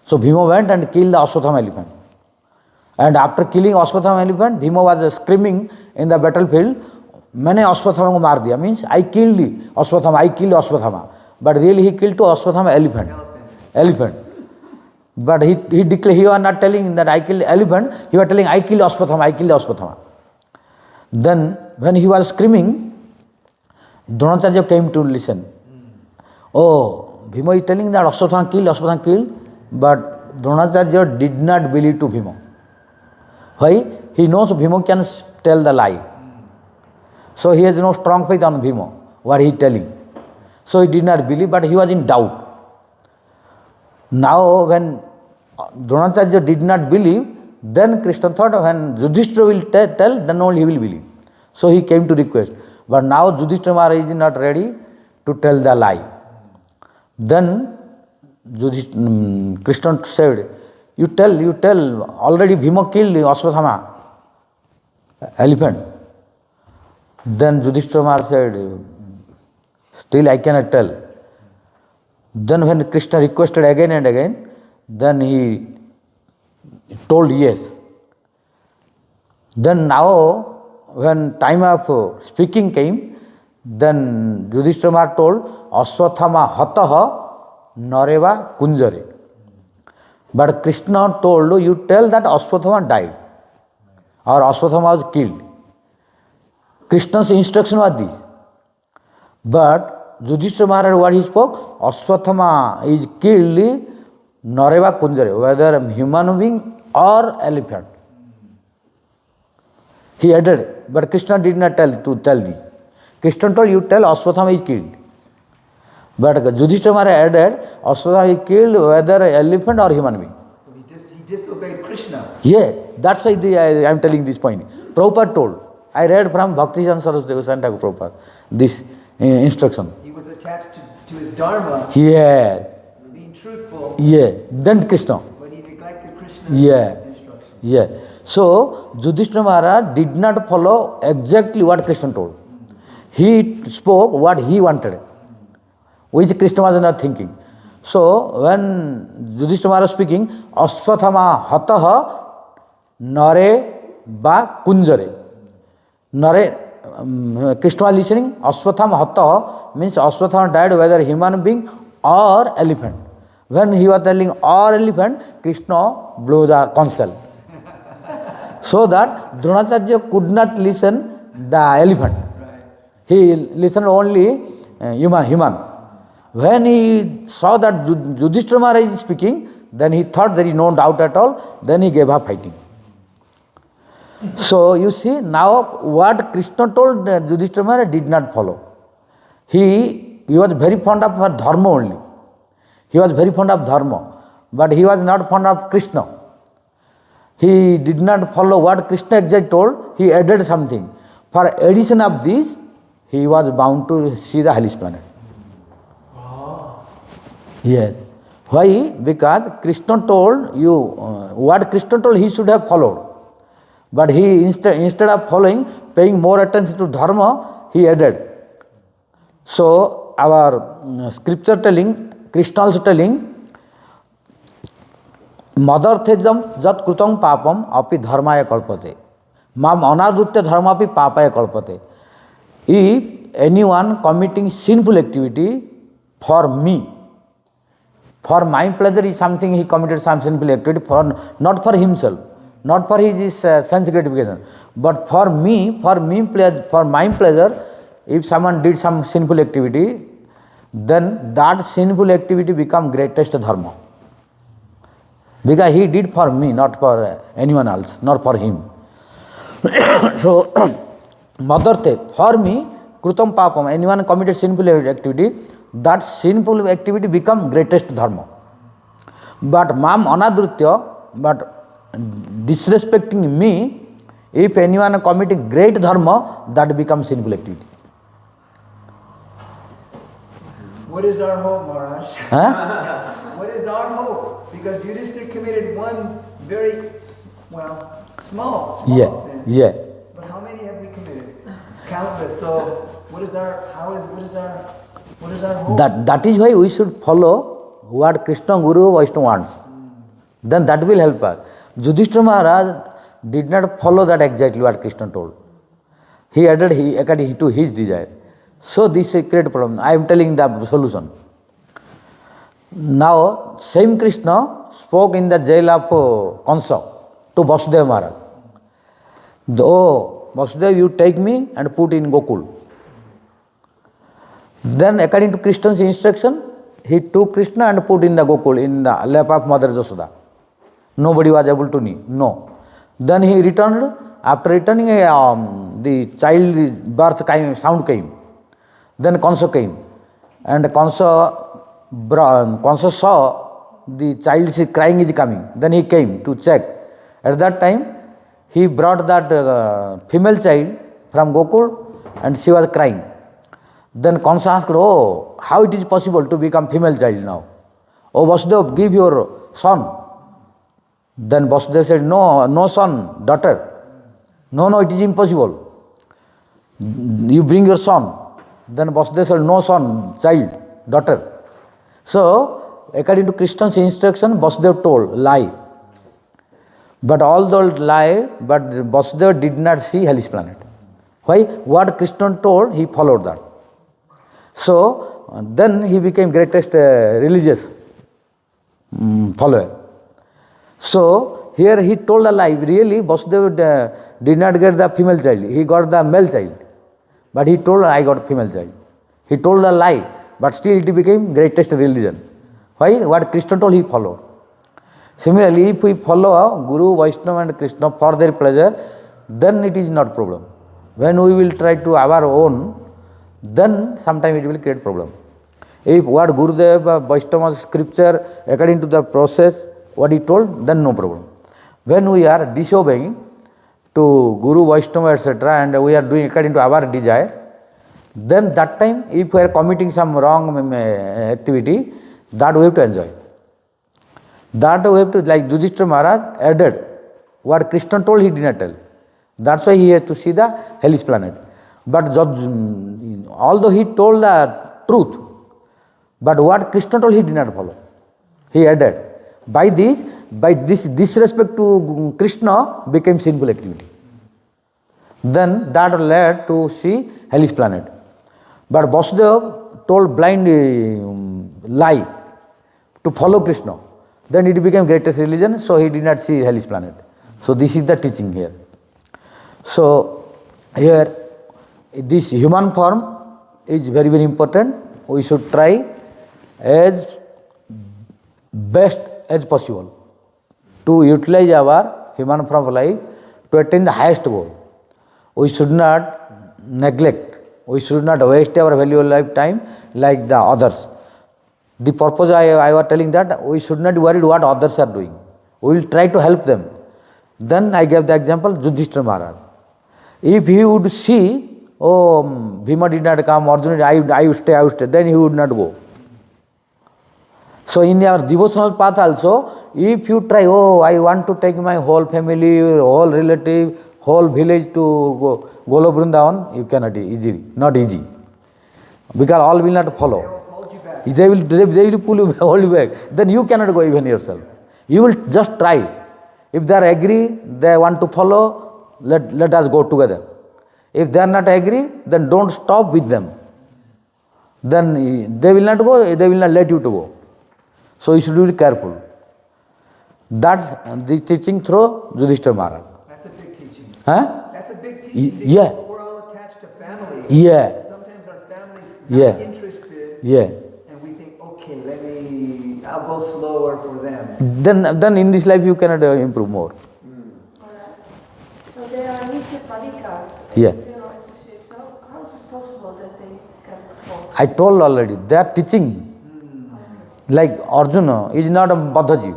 [SPEAKER 2] So Bhima went and killed the Ashwathama elephant. And after killing Ashwathama elephant, Bhima was screaming in the battlefield, "Maine Ashwathama ko maar diya," means I killed Ashwathama, I killed Ashwathama. But really he killed to Ashwathama elephant. But he declared, he was not telling that I killed elephant, he was telling I killed Ashwathama. Then when he was screaming, Dronacharya came to listen. Oh, Bhima is telling that Ashwathama killed, but Dronacharya did not believe to Bhima. Why? He knows Bhima can tell the lie. So he has no strong faith on Bhima, what he is telling. So he did not believe, but he was in doubt. Now when Dronacharya did not believe, then Krishna thought when Yudhishthira will tell, then only he will believe. So he came to request. But now Yudhishthira Maharaj is not ready to tell the lie. Then Krishna said, you tell, already Bhima killed Ashwathama elephant. Then Yudhishthira Maharaj said, still I cannot tell. Then when Krishna requested again and again, then he told yes. Then now when time of speaking came, then Yudhishthira Maharaj told, Ashwathama hataha nareva kunjare. But Krishna told, you tell that Ashwathama died or Ashwathama was killed. Krishna's instruction was this. But Yudhishthira Maharaj, what he spoke, Ashwathama is killed nareva kunjare, whether human being or elephant. He added, but Krishna did not tell this. Krishna told, you tell Ashwathama is killed. But Yudhishthira Maharaj added, Ashwathama is killed whether elephant or human being.
[SPEAKER 3] So he disobeyed Krishna.
[SPEAKER 2] Yeah, that's why I am telling this point. Prabhupada told. I read from Bhakti-yoga Saraswati Thakur Prabhupada this instruction.
[SPEAKER 3] He was attached to his dharma.
[SPEAKER 2] Yeah.
[SPEAKER 3] Being truthful.
[SPEAKER 2] Yeah. Then Krishna.
[SPEAKER 3] But he neglected Krishna's instruction.
[SPEAKER 2] Yeah. So Yudhishthira Maharaj did not follow exactly what Krishna told. He spoke what he wanted, which Krishna was not thinking. So when Yudhishthira Maharaj speaking, Ashwathama hataha nare ba kunjare. Nare, Krishna was listening, Ashwathama hataha means Ashwathama died whether human being or elephant. When he was telling or elephant, Krishna blew the conch shell. So that Dronacharya could not listen the elephant. He listened only human. When he saw that Yudhishthira Maharaj is speaking, then he thought there is no doubt at all, then he gave up fighting. So you see, now what Krishna told Yudhishthira Maharaj did not follow. He was very fond of dharma only. He was very fond of dharma, but he was not fond of Krishna. He did not follow what Krishna exactly told, he added something. For addition of this, he was bound to see the hellish planet. Yes. Why? Because Krishna told you, what Krishna told he should have followed. But he instead of following, paying more attention to dharma, he added. So our scripture telling, Krishna also telling, Madarthejam jat krutam papam api dharmaya kalpate. Mam anadutya dharmapi papaya kalpate. If anyone committing sinful activity for me, for my pleasure is something he committed some sinful activity, for not for himself, not for his sense gratification, but for me, for my pleasure, if someone did some sinful activity, then that sinful activity become greatest dharma. Because he did for me, not for anyone else, not for him. So, Madarte, for me, Krutam Papam, anyone committed sinful activity, that sinful activity become greatest dharma. But Mam Anadrutya, but disrespecting me, if anyone committing great dharma, that becomes sinful activity.
[SPEAKER 3] What is our hope, Maharaj?
[SPEAKER 2] Huh?
[SPEAKER 3] What is our hope? Because Yudhishthira committed one very, small sin.
[SPEAKER 2] Yeah.
[SPEAKER 3] But how many have we committed? Countless. So what is our hope?
[SPEAKER 2] That is why we should follow what Krishna Guru Vaishnava wants. Then that will help us. Yudhishthira Maharaj did not follow that exactly what Krishna told. He added according to his desire. So this is a great problem. I am telling the solution. Now, same Krishna spoke in the jail of Kansa to Vasudeva Maharaj. Oh, Vasudeva, you take me and put in Gokul. Then according to Krishna's instruction, he took Krishna and put in the Gokul, in the lap of Mother Yashoda. Nobody was able to know. Then he returned. After returning, the child's birth sound came. Then Kansa came. And Kansa saw the child crying is coming. Then he came to check. At that time, he brought that female child from Gokul and she was crying. Then Kansa asked, oh, how it is possible to become female child now? Oh, Vasudeva, give your son. Then Vasudeva said, no son, daughter. No, it is impossible. You bring your son. Then Vasudeva said, no son, child, daughter. So, according to Krishna's instruction, Vasudeva told, lie. But although lie, but Vasudeva did not see hellish planet. Why? What Krishna told, he followed that. So, then he became greatest religious follower. So, here he told a lie. Really, Vasudeva did not get the female child. He got the male child. But he told, I got female child. He told a lie. But still it became greatest religion. Why? What Krishna told, he followed. Similarly, if we follow Guru, Vaishnava and Krishna for their pleasure, then it is not problem. When we will try to our own, then sometime it will create problem. If what Gurudev, Vaishnava scripture, according to the process, what he told, then no problem. When we are disobeying to Guru, Vaishnava, etc., and we are doing according to our desire, then that time, if we are committing some wrong activity, that we have to enjoy. That we have to, like Yudhishthira Maharaj added, what Krishna told, he did not tell. That's why he has to see the hellish planet. But although he told the truth, but what Krishna told, he did not follow. He added. By this disrespect to Krishna became sinful activity. Then that led to see hellish planet. But Vasudeva told blind lie to follow Krishna. Then it became greatest religion, so he did not see hellish planet. So this is the teaching here. So here this human form is very, very important. We should try as best as possible to utilize our human form of life to attain the highest goal. We should not neglect, we should not waste our valuable lifetime like the others. The purpose I was telling that we should not worry what others are doing. We will try to help them. Then I gave the example Yudhishthira Maharaj. If he would see, oh, Bhima did not come, Arjuna, I would stay, then he would not go. So in your devotional path also, if you try, oh, I want to take my whole family, whole relative, whole village to Golo Vrindavan, you cannot easily, not easy. Because all will not follow. They will pull you, hold you back. Then you cannot go even yourself. You will just try. If they are agree, they want to follow, let us go together. If they are not agree, then don't stop with them. Then they will not go, they will not let you to go. So you should be careful. That's the teaching through Yudhishthira Maharaj.
[SPEAKER 3] That's a big teaching.
[SPEAKER 2] Huh?
[SPEAKER 3] That's a big teaching.
[SPEAKER 2] Yeah.
[SPEAKER 3] We're all attached to family.
[SPEAKER 2] Yeah.
[SPEAKER 3] Sometimes our family's
[SPEAKER 2] Yeah.
[SPEAKER 3] not interested.
[SPEAKER 2] Yeah.
[SPEAKER 3] And we think, okay, I'll go slower for them.
[SPEAKER 2] Then in this life you cannot improve more.
[SPEAKER 5] Alright. So there are Nitya Palikas.
[SPEAKER 2] Yeah.
[SPEAKER 5] So how is it possible that they can fall?
[SPEAKER 2] I told already, they are teaching. Like Arjuna is not a Baddhaji.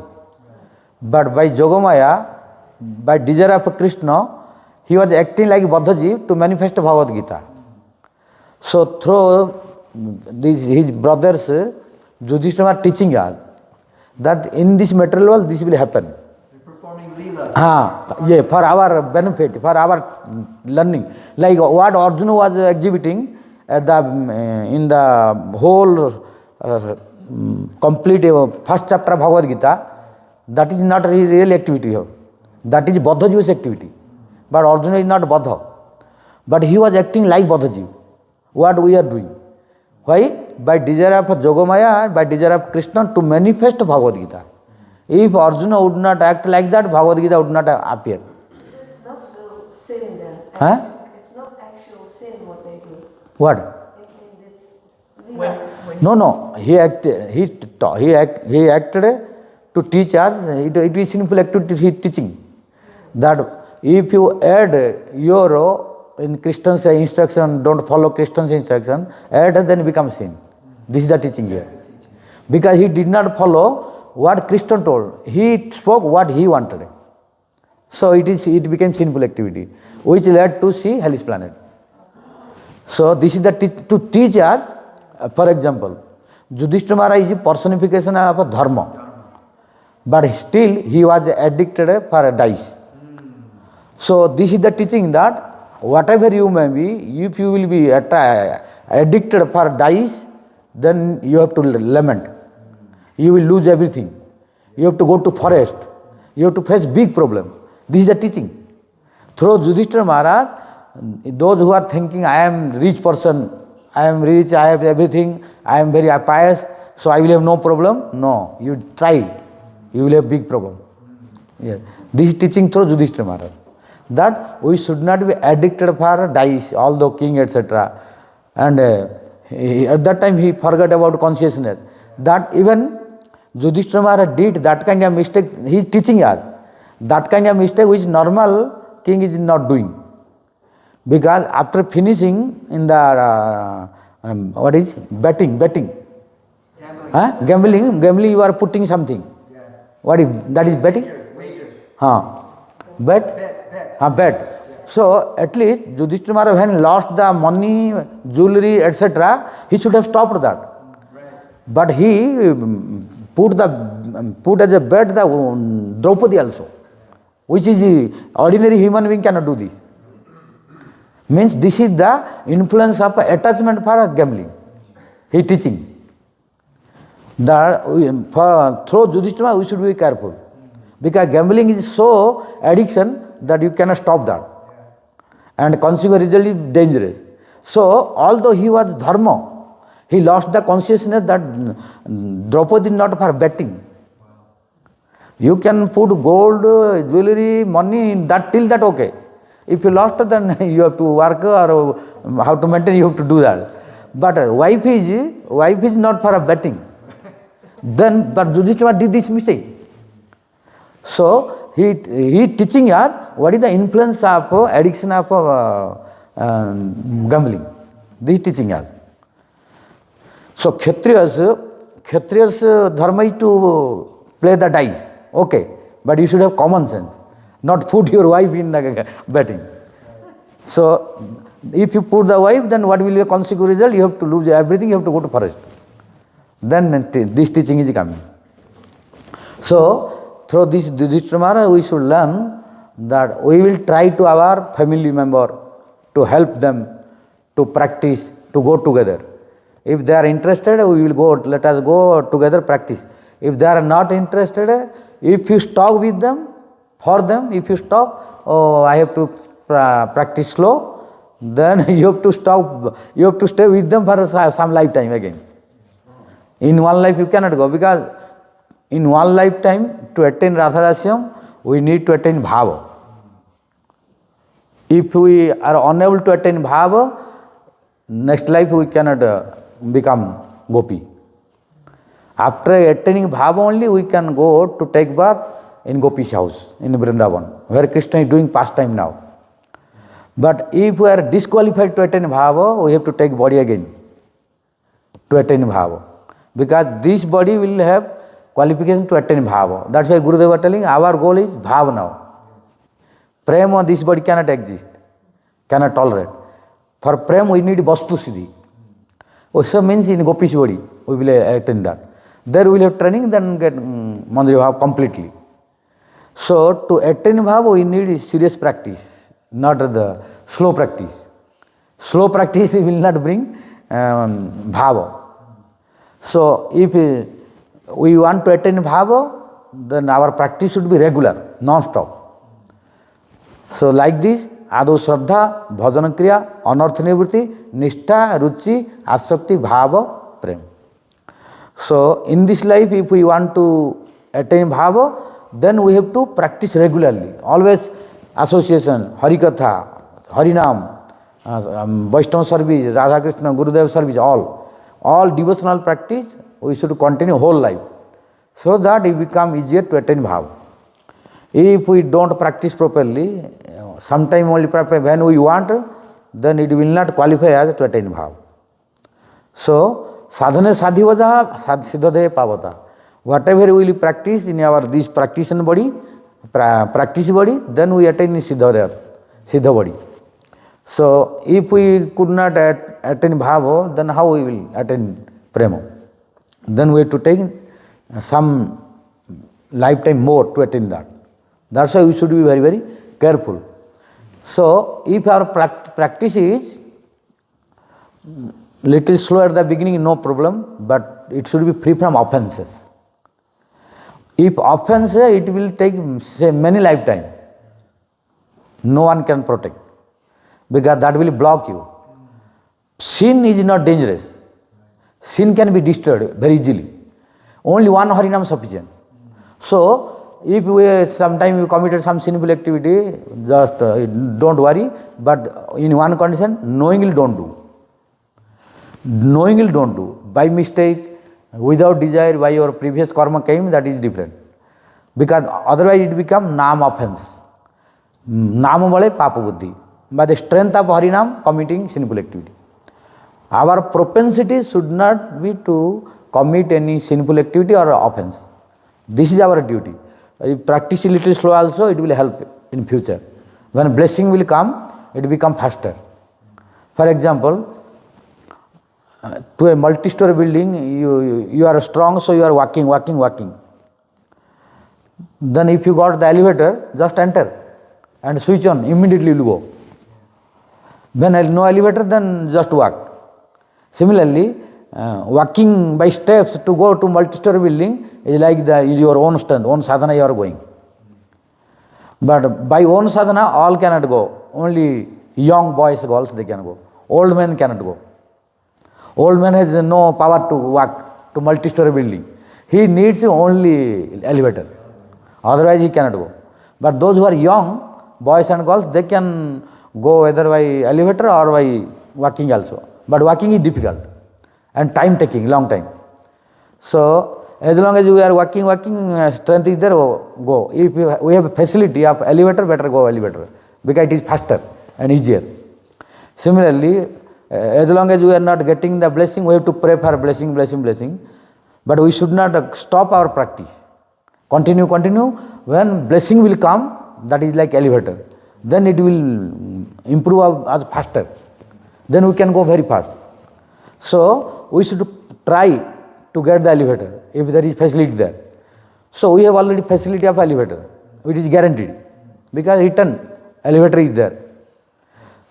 [SPEAKER 2] But by Yogamaya, by desire of Krishna, he was acting like Baddhaji to manifest Bhagavad Gita. So through his brothers, Yudhishthira are teaching us that in this material world this will happen.
[SPEAKER 3] They're performing Leela.
[SPEAKER 2] Yeah, for our benefit, for our learning. Like what Arjuna was exhibiting at the in the whole complete first chapter of Bhagavad Gita, that is not real activity here. That is Baddhaji's activity. But Arjuna is not Baddha. But he was acting like Baddhaji. What we are doing. Why? By desire of Yogamaya, by desire of Krishna to manifest Bhagavad Gita. If Arjuna would not act like that, Bhagavad Gita would not appear.
[SPEAKER 5] It's not the sin then.
[SPEAKER 2] Huh?
[SPEAKER 5] It's not actual sin what they do.
[SPEAKER 2] What?
[SPEAKER 5] Making this Leela.
[SPEAKER 2] No. He acted to teach us. It is sinful activity he is teaching. That if you add your in Krishna's instruction, don't follow Krishna's instruction, add then become sin. This is the teaching here. Because he did not follow what Krishna told. He spoke what he wanted. So it became sinful activity, which led to see hellish planet. So this is the to teach us. For example, Yudhishthira Maharaj is a personification of dharma. But still he was addicted for dice. So this is the teaching that whatever you may be, if you will be addicted for dice, then you have to lament. You will lose everything. You have to go to forest. You have to face big problem. This is the teaching. Through Yudhishthira Maharaj, those who are thinking, I am rich person, I am rich, I have everything, I am very pious, so I will have no problem. No, you try, you will have big problem. Yes. This is teaching through Yudhishthira Maharaj. That we should not be addicted for dice, although king, etc. And at that time he forgot about consciousness. That even Yudhishthira Maharaj did that kind of mistake. He is teaching us that kind of mistake which normal king is not doing. Because after finishing in the what is betting, gambling, you are putting something.
[SPEAKER 3] Yeah.
[SPEAKER 2] What is that? Is betting?
[SPEAKER 3] Wager.
[SPEAKER 2] Bet. So at least Yudhishthira Maharaj, when lost the money, jewelry, etc., he should have stopped that.
[SPEAKER 3] Right.
[SPEAKER 2] But he put as a bet the Draupadi also, which is the ordinary human being cannot do this. Means this is the influence of attachment for gambling. He teaching that through Yudhishthira we should be careful, because gambling is so addiction that you cannot stop that, and consequently dangerous. So although he was dharma, he lost the consciousness that Draupadi is not for betting. You can put gold, jewelry, money, that till that okay. If you lost, then you have to work or how to maintain, you have to do that. But wife is not for a betting. Then, but Yudhishthira did this mistake. So he teaching us what is the influence of addiction of gambling. This teaching us. So Kshatriyas dharma is to play the dice. Okay, but you should have common sense. Not put your wife in the betting. So if you put the wife, then what will be a consequent result? You have to lose everything. You have to go to forest. Then this teaching is coming. So through this Yudhishthira, we should learn that we will try to our family member to help them to practice, to go together. If they are interested, we will go. Let us go together practice. If they are not interested, if you stop with them, for them, if you stop, oh, I have to practice slow, then you have to stop. You have to stay with them for some lifetime again. In one life you cannot go, because in one lifetime to attain Radharasyam, we need to attain Bhava. If we are unable to attain Bhava, next life we cannot become Gopi. After attaining Bhava only, we can go to take birth in Gopi's house, in Vrindavana, where Krishna is doing pastime now. But if we are disqualified to attain Bhava, we have to take body again to attain Bhava. Because this body will have qualification to attain Bhava. That's why Gurudev was telling, our goal is Bhava now. Prema, this body cannot exist, cannot tolerate. For Prema, we need Vastu Siddhi. So means in Gopi's body, we will attain that. There we will have training, then get Mandala Bhava completely. So to attain Bhava, we need serious practice, not the slow practice. Slow practice will not bring Bhava. So if we want to attain Bhava, then our practice should be regular, non-stop. So like this, Ado Shraddha, Bhajana Kriya, Anartha Nivritti, Nishtha, Ruchi, Asakti, Bhava, Prem. So in this life, if we want to attain Bhava, then we have to practice regularly. Always association, Hari-katha, Harinama, Vaishnava service, Radha Krishna, Gurudev service, all devotional practice we should continue whole life, so that it become easier to attain Bhava. If we don't practice properly, sometime only when we want, then it will not qualify as to attain Bhava. So sadhana sadhivaja siddhade pavata. Whatever we will practice in our this practitioner body, practice body, then we attain siddha body. So if we could not attain Bhava, then how we will attain Prema? Then we have to take some lifetime more to attain that. That's why we should be very, very careful. So if our practice is little slow at the beginning, no problem, but it should be free from offenses. If offense, it will take say many lifetime. No one can protect, because that will block you. Sin is not dangerous. Sin can be destroyed very easily. Only one Harinam is sufficient. So if sometime you committed some sinful activity, just don't worry, but in one condition, knowingly don't do. Knowingly don't do. By mistake, without desire, by your previous karma came, that is different. Because otherwise it becomes nam offense. Nama bale papa buddhi. By the strength of Harinam, committing sinful activity. Our propensity should not be to commit any sinful activity or offense. This is our duty. If practice a little slow also, it will help in future. When blessing will come, it will become faster. For example, to a multi-story building, you are strong, so you are walking. Then if you got the elevator, just enter and switch on, immediately you will go. When no elevator, then just walk. Similarly, walking by steps to go to multi-story building is like your own strength, own sadhana you are going. But by own sadhana, all cannot go. Only young boys, girls, they can go. Old men cannot go. Old man has no power to walk to multi-story building. He needs only elevator. Otherwise he cannot go. But those who are young, boys and girls, they can go either by elevator or by walking also. But walking is difficult and time taking, long time. So as long as you are walking, strength is there, go. If we have a facility of elevator, better go elevator, because it is faster and easier. Similarly, as long as we are not getting the blessing, we have to pray for blessing. But we should not stop our practice. Continue. When blessing will come, that is like elevator. Then it will improve us faster. Then we can go very fast. So we should try to get the elevator if there is facility there. So we have already facility of elevator, which is guaranteed, because written elevator is there.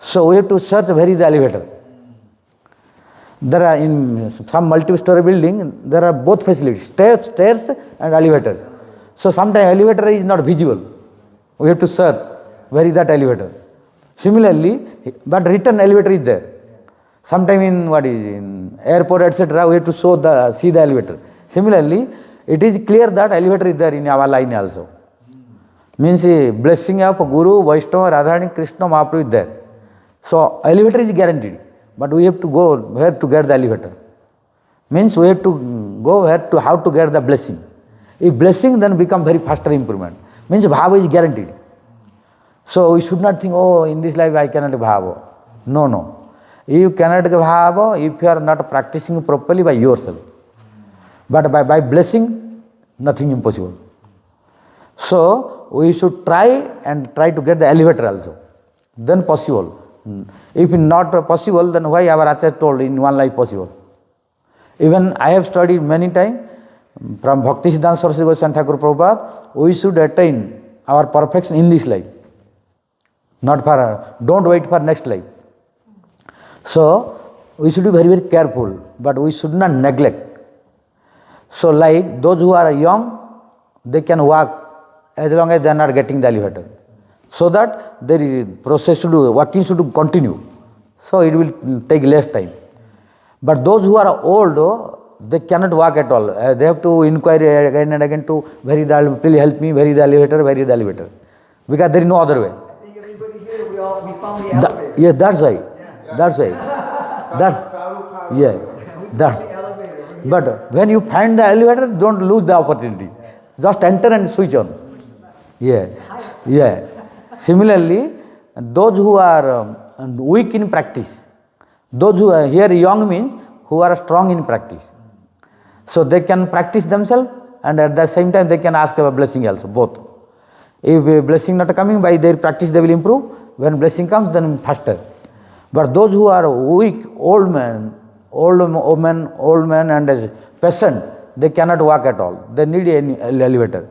[SPEAKER 2] So we have to search where is the elevator. There are in some multi-story building, there are both facilities, stairs and elevators. So sometimes elevator is not visible. We have to search where is that elevator. Similarly, but written elevator is there. Sometime in airport, etc., we have to see the elevator. Similarly, it is clear that elevator is there in our line also. Means blessing of Guru, Vaishnava, Radha, Krishna, Mahaprabhu is there. So elevator is guaranteed, but we have to go where to get the elevator. Means we have to go where to how to get the blessing. If blessing, then become very faster improvement. Means Bhava is guaranteed. So we should not think, oh, in this life I cannot Bhava. No. You cannot Bhava if you are not practicing properly by yourself. But by blessing, nothing impossible. So we should try to get the elevator also. Then possible. If not possible, then why our Acharya told in one life possible? Even I have studied many times from Bhakti-siddhanta Sarasvati Thakur Prabhupada, we should attain our perfection in this life. Don't wait for next life. So we should be very, very careful, but we should not neglect. So like those who are young, they can walk as long as they are not getting the elevator. So that there is process to do, walking should continue. So it will take less time. But those who are old, they cannot walk at all. They have to inquire again and again to please help me, where is the elevator? Because there is no other way.
[SPEAKER 3] I think everybody here, we found the elevator.
[SPEAKER 2] Yeah, that's why. But when you find the elevator, don't lose the opportunity. Just enter and switch on. Yeah. Similarly, those who are weak in practice, those who are here young means who are strong in practice. So they can practice themselves and at the same time they can ask for blessing also, both. If a blessing not coming, by their practice they will improve. When blessing comes, then faster. But those who are weak, old man and a peasant, they cannot walk at all. They need an elevator.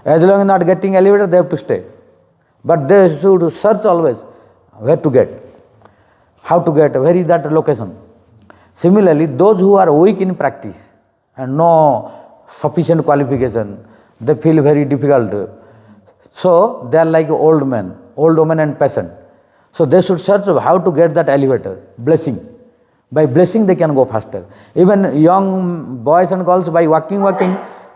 [SPEAKER 2] As long as not getting elevator, they have to stay. But they should search always where to get, how to get, where is that location. Similarly, those who are weak in practice and no sufficient qualification, they feel very difficult. So they are like old woman and peasant. So they should search how to get that elevator, blessing. By blessing they can go faster. Even young boys and girls, by walking,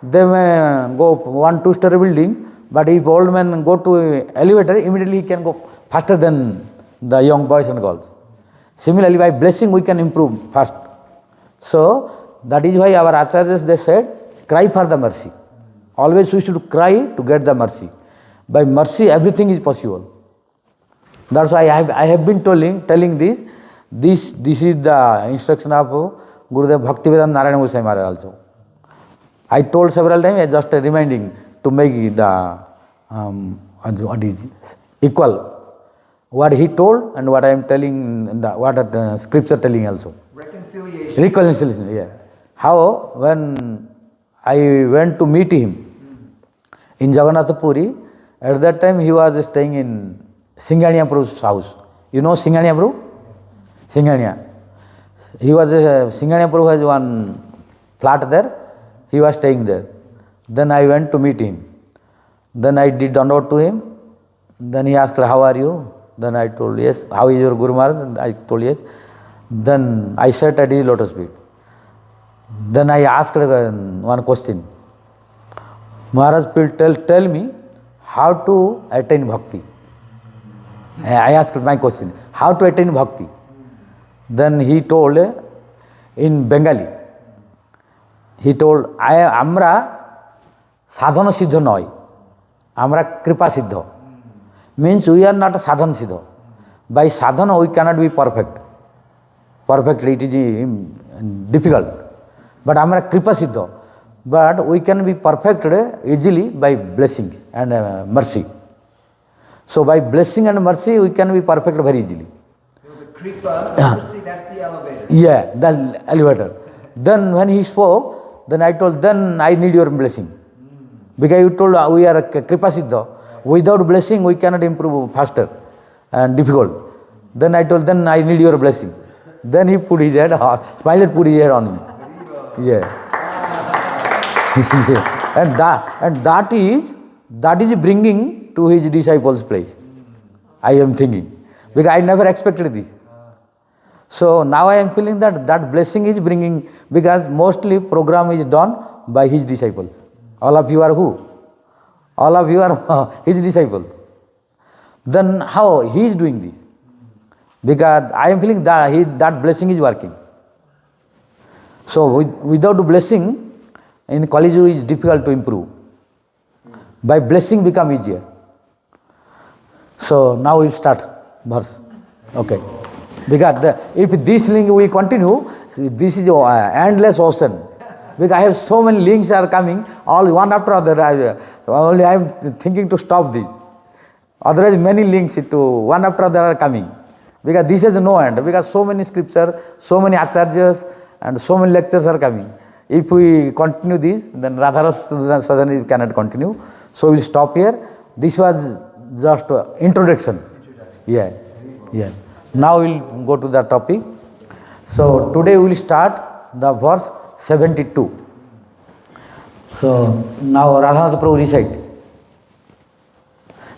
[SPEAKER 2] they may go 1-2 story building, but if old men go to elevator, immediately he can go faster than the young boys and girls. Similarly, by blessing we can improve fast. So that is why our acharyas, they said, cry for the mercy. Always we should cry to get the mercy. By mercy everything is possible. That's why I have been telling this. This is the instruction of Gurudev Bhakti-yoga Narayana Goswami Maharaj also. I told several times, I just reminding to make the what is equal. What he told and what I am telling, what the scripture telling also. Reconciliation, yeah. How when I went to meet him in Jagannatha Puri, at that time he was staying in Singhania Prabhu's house. You know Singhania Prabhu? Singhania. He was Singhania Prabhu has one flat there. He was staying there. Then I went to meet him. Then I did download to him. Then he asked, how are you? Then I told, yes. How is your Guru Maharaj? I told, yes. Then I sat at his lotus feet. Then I asked one question. Maharaj will tell me how to attain bhakti. I asked my question, how to attain bhakti? Then he told in Bengali, he told, Amra sadhana siddha noi, Amra kripa siddha. Means we are not a sadhana siddha. By sadhana we cannot be perfect. Perfectly it is difficult. But Amra kripa siddha. But we can be perfected easily by blessings and mercy. So by blessing and mercy we can be perfect very easily.
[SPEAKER 3] So the kripa, the mercy, that's the elevator.
[SPEAKER 2] Yeah, the elevator. Then when he spoke, then I told, then I need your blessing. Because you told we are a kripa siddha. Without blessing we cannot improve faster and difficult. Then I told, then I need your blessing. Then he put his head, smiled, put his head on me. Yeah. and that is bringing to his disciples' place. I am thinking. Because I never expected this. So now I am feeling that blessing is bringing, because mostly program is done by his disciples. All of you are who? All of you are his disciples. Then how he is doing this? Because I am feeling that blessing is working. So without blessing, in Kali Yuga is difficult to improve. By blessing become easier. So now we'll start verse. Okay. Because if this link we continue, this is endless ocean. Because I have so many links are coming, all one after other. Only I am thinking to stop this. Otherwise many links to one after other are coming. Because this is no end. Because so many scriptures, so many acharyas and so many lectures are coming. If we continue this, then Radha suddenly cannot continue. So we will stop here. This was just introduction. Yeah. Now we will go to the topic. So today we will start the verse 72. So now Radhanath Prabhu recite.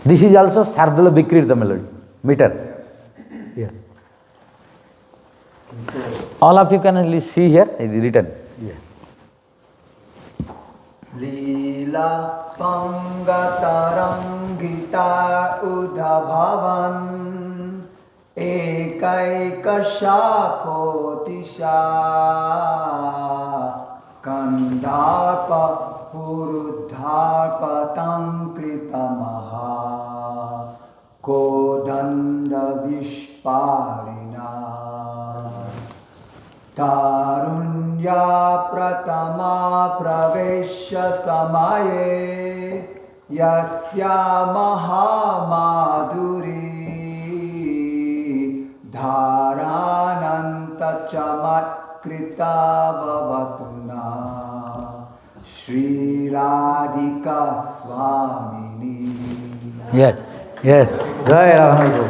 [SPEAKER 2] This is also Sardula Bikrit the melody, meter. Here. All of you can only see here, it is written. Yeah.
[SPEAKER 3] Lila Pangatarangita Udhabhavan Ekaikashakotisha Kandharpa Purudharpa Tankritamaha Kodanda Vishparina Tarunya Pratama Pravesha Samaye Yasya Mahamaduri Dharananta Chamatkrita Vavatuna Shri Radhika Swamini.
[SPEAKER 2] Yes. Jai Radha.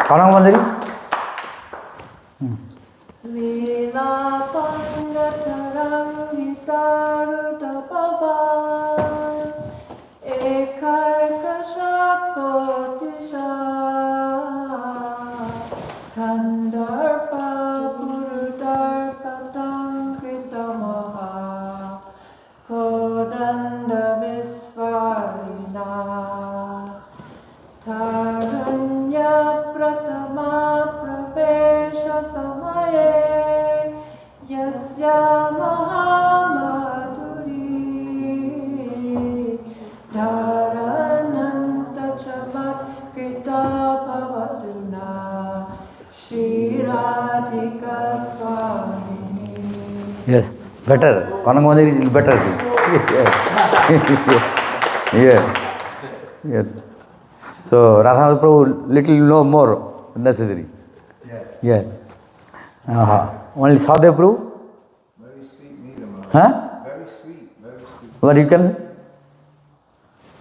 [SPEAKER 2] Kanang Mandari.
[SPEAKER 5] Lila Pangatarangitarutabhavan Ekaikashakotisha Kandharpa Purudarpa Tankritamaha Kodanda Visvarina Tarunya Pratama Pravesha Samaye Yasya Mahamaduri Dharananta Chamatkrita Bhavatuna Shri Radhika Swamini.
[SPEAKER 2] Yes, better. Kanang Mandari is better. Yeah. So Radhanath Prabhu little know more necessary.
[SPEAKER 3] Yes.
[SPEAKER 2] Yeah. Only Sadhya Prabhu?
[SPEAKER 6] Very sweet Needham.
[SPEAKER 2] Huh?
[SPEAKER 6] Very sweet, very sweet.
[SPEAKER 2] What you can?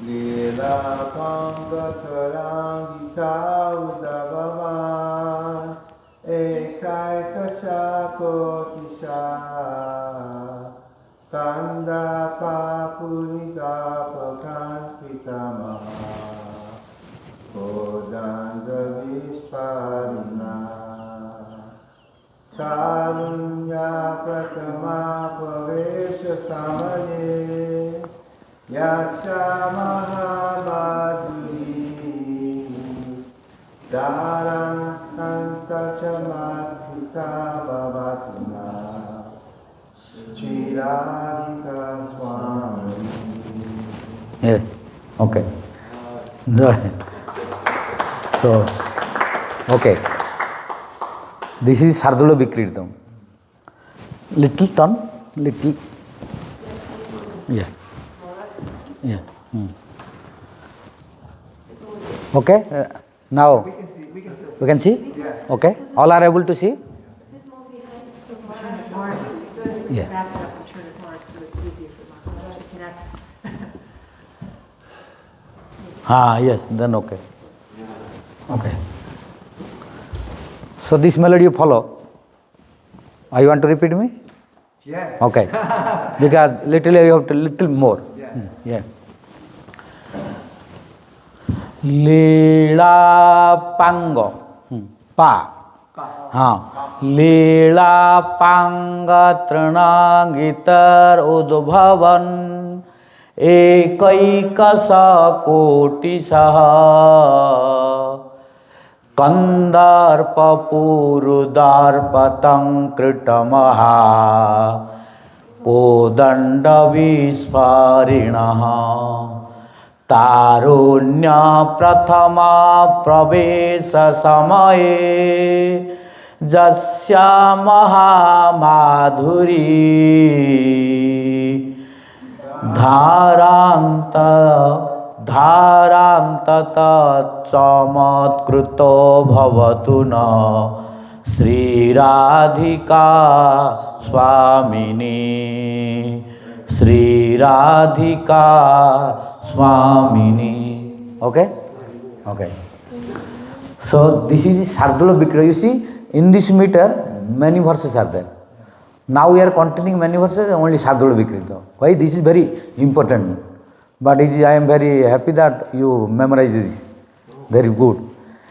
[SPEAKER 6] Lila Pangatarangita Udabhavan Ekaikashakotisha Kandapa Puridapa Kankritamaha Kodanda Vishparina Karunya Pratama Pavesha Samaye Yasya Mahamadhuri Dharan Antachamatrika Bhavatuna Chiradika Swami.
[SPEAKER 2] Yes, okay. Go ahead. So, okay. This is Sardula Vikritam. Little turn, little. Yeah. Yeah. Okay. Now
[SPEAKER 3] We can see. We can still see.
[SPEAKER 2] we can see.
[SPEAKER 3] Yeah.
[SPEAKER 2] Okay. All are able to see. Yeah.
[SPEAKER 5] Back it up and turn it more so it's easier for Maharaja. See that?
[SPEAKER 2] Yes. Then okay. Okay. So this melody you follow. You want to repeat me?
[SPEAKER 3] Yes.
[SPEAKER 2] Okay. Because literally you have to little more.
[SPEAKER 3] Yeah.
[SPEAKER 2] Yeah. Leela Pango. Pa. Leela Panga Trana Gitar Udbhavan Ekaikasa Koti Saha Kandarpa Purudarpatang Kritamaha Kodanda Visparinaha Tarunya Prathama Pravesa Samaye Jasya Mahamadhuri Dharanta Chamatkrito Bhavatuna Sri Radhika Swamini Sri Radhika Swamini. Okay? Okay. So this is Sardula Bikra. You see, in this meter, many verses are there. Now we are continuing many verses, only Sardula Bikra. Why? This is very important. But I am very happy that you memorize this. Very good.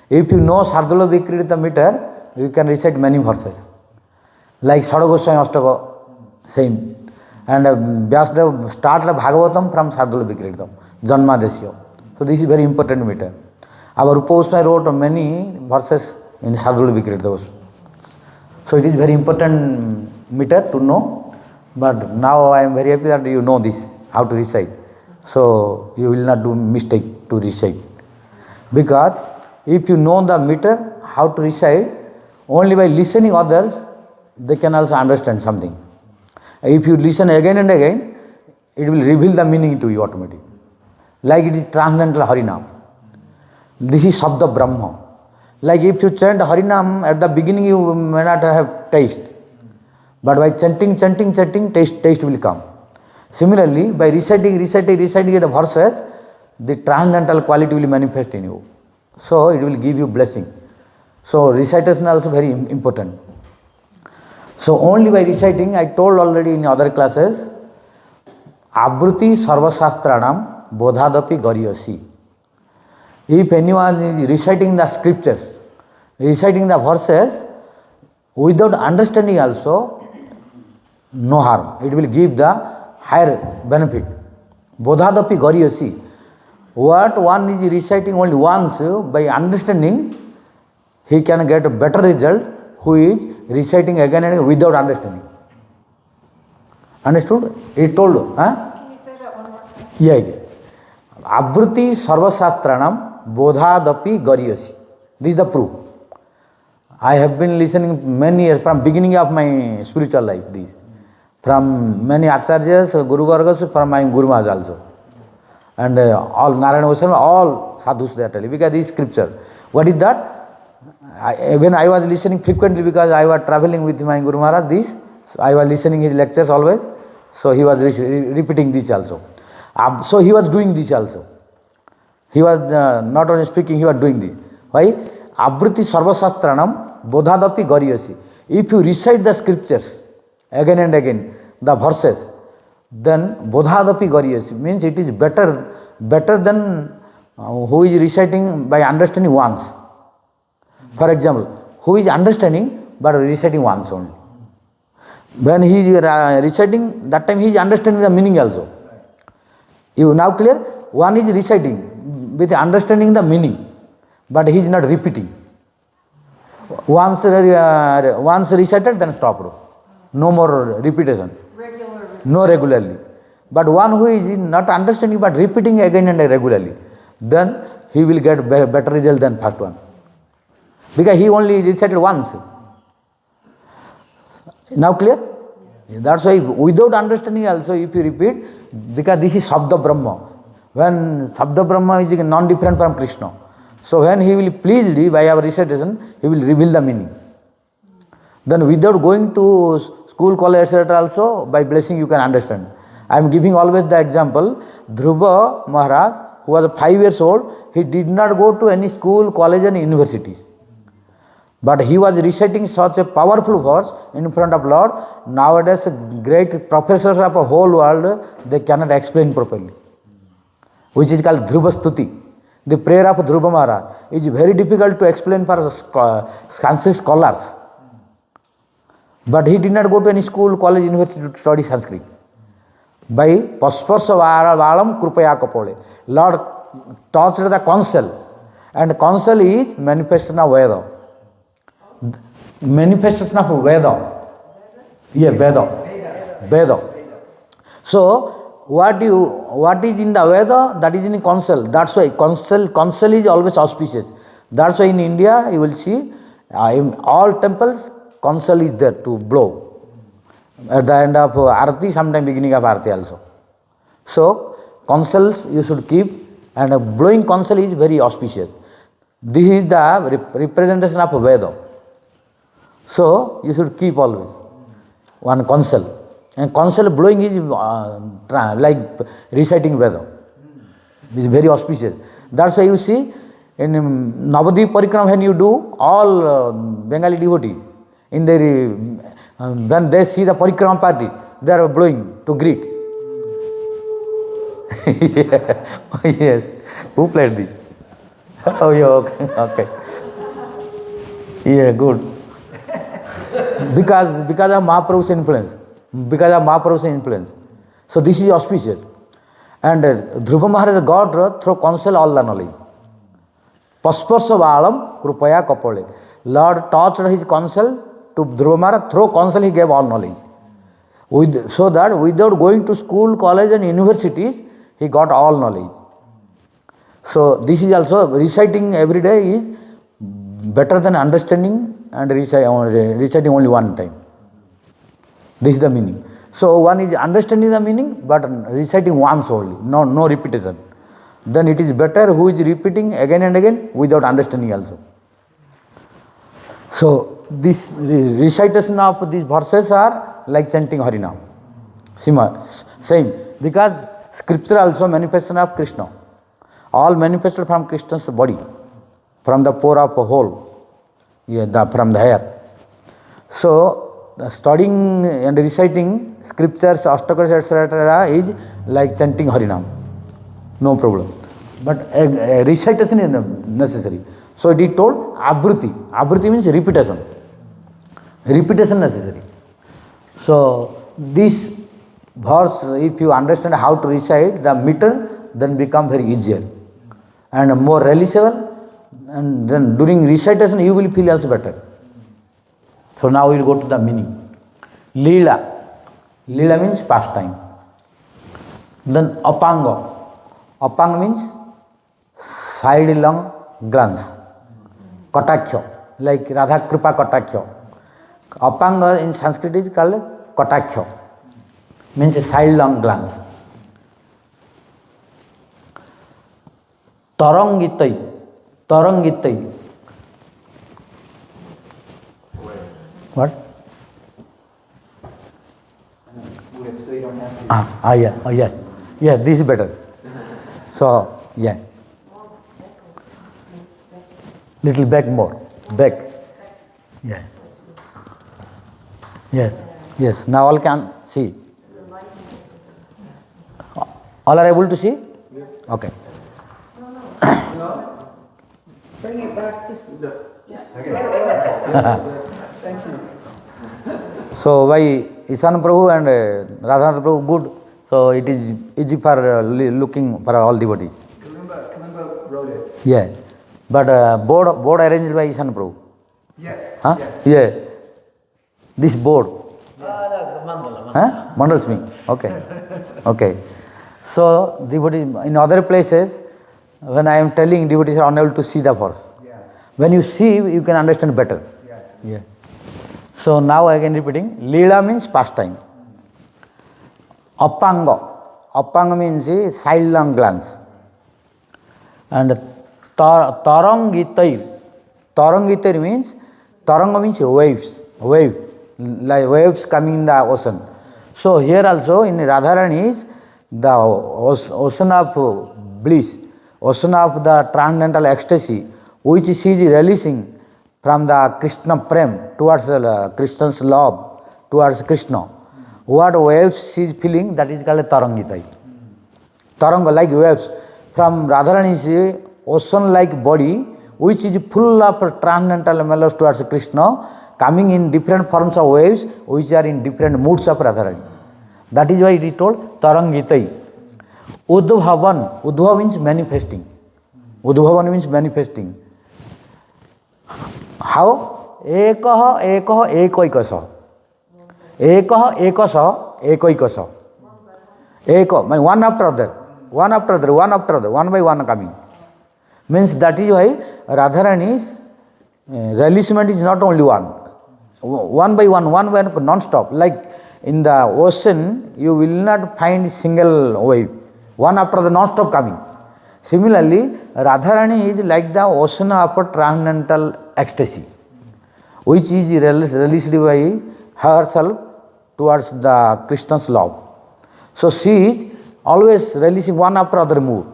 [SPEAKER 2] If you know Sardula Bikra meter, you can recite many verses. Like Sada Goswami Ashtaka, same. And Vyasadeva started Bhagavatam from Sardula Bikritam, Janmadesya. So this is very important meter. Our Rupa Goswami wrote many verses in Sardula Bikritam. So it is very important meter to know. But now I am very happy that you know this, how to recite. So you will not do mistake to recite. Because if you know the meter, how to recite, only by listening others, they can also understand something. If you listen again and again, it will reveal the meaning to you automatically. Like it is transcendental Harinama. This is Shabda Brahma. Like if you chant Harinam, at the beginning you may not have taste. But by chanting, taste will come. Similarly, by reciting the verses, the transcendental quality will manifest in you. So it will give you blessing. So recitation is also very important. So only by reciting, I told already in other classes, Abruti Sarvasastranam Bodhadapi Garyasi. If anyone is reciting the scriptures, reciting the verses, without understanding also, no harm. It will give the higher benefit. Bodhadapi Garyasi. What one is reciting only once, by understanding, he can get a better result who is reciting again and again without understanding. Understood? He told.
[SPEAKER 5] Can you say that one more time?
[SPEAKER 2] Yeah. Abruti Sarvasastranam Bodhadapi Garyasi. This is the proof. I have been listening many years from beginning of my spiritual life. This from many acharyas, Guru Vargas, from my Guru Maharaj also, and all Narayana Goswami, all sadhus they are telling, because this is scripture. What is that? When I was listening frequently, because I was traveling with my Guru Maharaj, so I was listening his lectures always. So he was repeating this also. So he was doing this also. He was not only speaking, he was doing this. Why? Abruti Sarvasastranam Bodhadapi Garyasi. If you recite the scriptures again and again, the verses, then Bodhadapi Garyasi means it is better than who is reciting by understanding once. For example, who is understanding but reciting once only. When he is reciting, that time he is understanding the meaning also. You now clear? One is reciting with understanding the meaning, but he is not repeating. Once recited, then stopped. No more repetition. No regularly. But one who is not understanding but repeating again and regularly, then he will get better result than first one. Because he only recited once. Now clear? That's why without understanding also if you repeat, because this is Sabda Brahma. When Sabda Brahma is non-different from Krishna. So when he will please thee by our recitation, he will reveal the meaning. Then without going to school, college, etc. also, by blessing you can understand. I am giving always the example, Dhruva Maharaj, who was 5 years old, he did not go to any school, college and universities. But he was reciting such a powerful verse in front of Lord. Nowadays, great professors of the whole world, they cannot explain properly. Which is called Dhruva Stuti. The prayer of Dhruva Maharaj is very difficult to explain for Sanskrit scholars. But he did not go to any school, college, university to study Sanskrit. By Pasparsa Valam Krupaya Kapole. Lord touched the counsel. And counsel is manifestation of Veda. Manifestation of Veda. Yeah, Veda. So, what is in the Veda, that is in counsel. That's why counsel is always auspicious. That's why in India you will see in all temples counsel is there to blow. At the end of Arati, sometime beginning of Arati also. So counsels you should keep, and blowing counsel is very auspicious. This is the representation of Veda. So you should keep always one counsel. And counsel blowing is like reciting Veda. It is very auspicious. That's why you see in Navadvip Parikrama when you do, all Bengali devotees, in their, when they see the Parikrama party, they are blowing to greet. Yeah. Yes. Who played this? Oh, yeah, okay. Yeah, good. Because of Mahaprabhu's influence. So this is auspicious. And Dhruva Maharaj got through counsel all the knowledge. Pasparsa Valam Krupaya Kapole. Lord touched his counsel to Dhruva Maharaj. Through counsel he gave all knowledge. So that without going to school, college and universities, he got all knowledge. So this is also, reciting every day is better than understanding and reciting only one time. This is the meaning. So one is understanding the meaning but reciting once only, no repetition. Then it is better who is repeating again and again without understanding also. So this recitation of these verses are like chanting Harinama. Same. Because scripture also manifestation of Krishna. All manifested from Krishna's body, from the pore of a hole, from the hair. So studying and reciting scriptures, ashtakars, etc. is like chanting Harinam. No problem. But recitation is necessary. So it is told abruti. Abruti means repetition. Repetition necessary. So this verse, if you understand how to recite the meter, then become very easier and more realizable, and then during recitation you will feel also better. So now we will go to the meaning. Leela. Leela means pastime. Then apanga. Apanga means sidelong glance. Kataksha, like Radha Kripa Kataksha. Apanga in Sanskrit is called Kataksha, means a sidelong glance. Tarangitai. What?
[SPEAKER 3] So you don't have to.
[SPEAKER 2] Yeah, this is better. So, yeah. Little back more. Back. Yeah. Yes. Now all can see. All are able to see? Okay.
[SPEAKER 3] Bring it back just thank you.
[SPEAKER 2] So why Ishan Prabhu and Radha Prabhu good So it is easy for looking for all devotees.
[SPEAKER 3] Kalimba wrote it.
[SPEAKER 2] Yeah, but board arranged by Ishan Prabhu.
[SPEAKER 3] Yes.
[SPEAKER 2] Huh?
[SPEAKER 3] Yes.
[SPEAKER 2] Yeah, this board. Huh? Mandala Springs. Okay. Okay. So devotees in other places, when I am telling, devotees are unable to see the verse.
[SPEAKER 3] Yeah.
[SPEAKER 2] When you see, you can understand better.
[SPEAKER 3] Yes.
[SPEAKER 2] Yeah. So now again repeating. Leela means pastime. Apanga. Apanga means a sidelong glance. And tarangitai. Tarangitai means, taranga means waves. Wave. Like waves coming in the ocean. So here also in Radharani is the ocean of bliss, ocean of the transcendental ecstasy, which she is releasing from the Krishna Prem towards Krishna's love, towards Krishna. What waves she is feeling, that is called Tarangitai. Taranga like waves from Radharani's ocean-like body, which is full of transcendental mellows towards Krishna, coming in different forms of waves, which are in different moods of Radharani. That is why it is told Tarangitai. Udbhavan. Udbhavan means manifesting. Udbhavan means manifesting. How? Ekaha, ekaha, ekoikasa. Ekaha, ekasa, ekoikasa. Eka, means one after other. One after other, one after other, one by one coming. Means that is why Radharani's releasement is not only one. One by one, non-stop. Like in the ocean, you will not find single wave. One after the non-stop coming. Similarly, Radharani is like the ocean of transcendental ecstasy, which is released by herself towards the Krishna's love. So she is always releasing one after other move.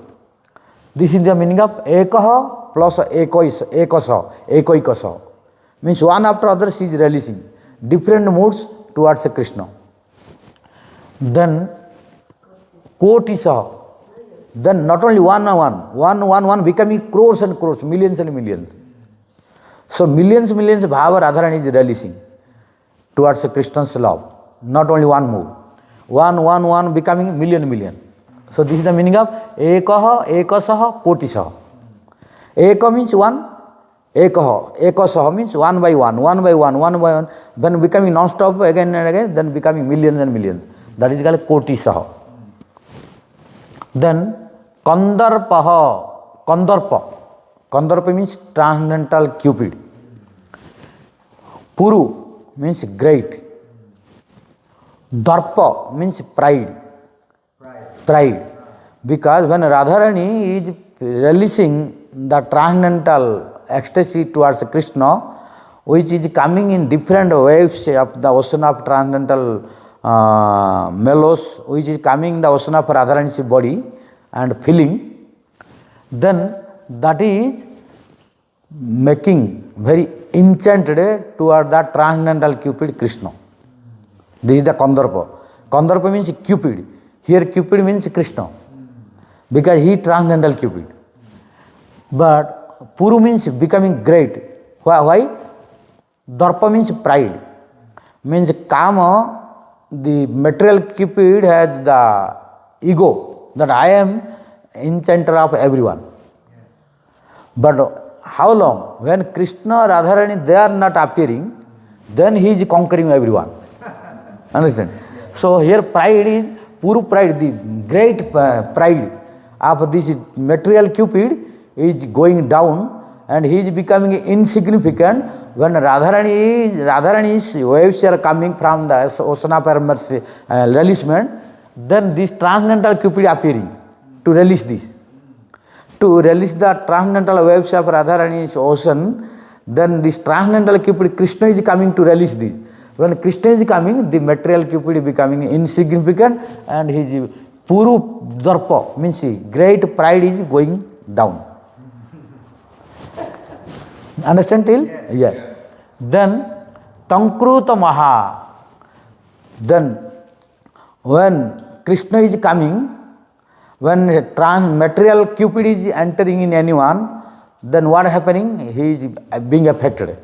[SPEAKER 2] This is the meaning of ekaha plus ekasa, ekoikasa. Means one after other she is releasing different moods towards Krishna. Then kotisa. Then not only one becoming crores and crores, millions and millions. So millions Bhava Radharani is releasing towards Krishna's love. Not only one move. One becoming million. So this is the meaning of ekaha, ekasaha, kotisaha. Eka means one, ekaha, ekasaha means one by one, then becoming non-stop again and again, then becoming millions and millions. That is called kotisaha. Then kandarpaha, kandarpa means transcendental cupid. Puru means great. Darpa means pride. Because when Radharani is releasing the transcendental ecstasy towards Krishna, which is coming in different waves of the ocean of transcendental mellows, which is coming in the ocean of Radharani's body and feeling, then that is making very enchanted toward the transcendental Cupid Krishna. This is the Kandarpa. Kandarpa means Cupid. Here Cupid means Krishna, because he is transcendental Cupid. But Puru means becoming great. Why? Darpa means pride. Means Kama, the material Cupid has the ego that I am enchanter of everyone. But how long? When Krishna, Radharani, they are not appearing, then he is conquering everyone. Understand? So here pride is Puru pride, the great pride of this material Cupid is going down and he is becoming insignificant when Radharani's waves are coming from the ocean of mercy, releasement, then this transcendental Cupid appearing to release this. To release the transcendental waves of Radharani's ocean, then this transcendental Cupid Krishna is coming to release this. When Krishna is coming, the material Cupid is becoming insignificant and his Puru Darpa means great pride is going down. Understand till? Yes. Then Tankruta Maha. Then when Krishna is coming, when material Cupid is entering in anyone, then what happening? He is being affected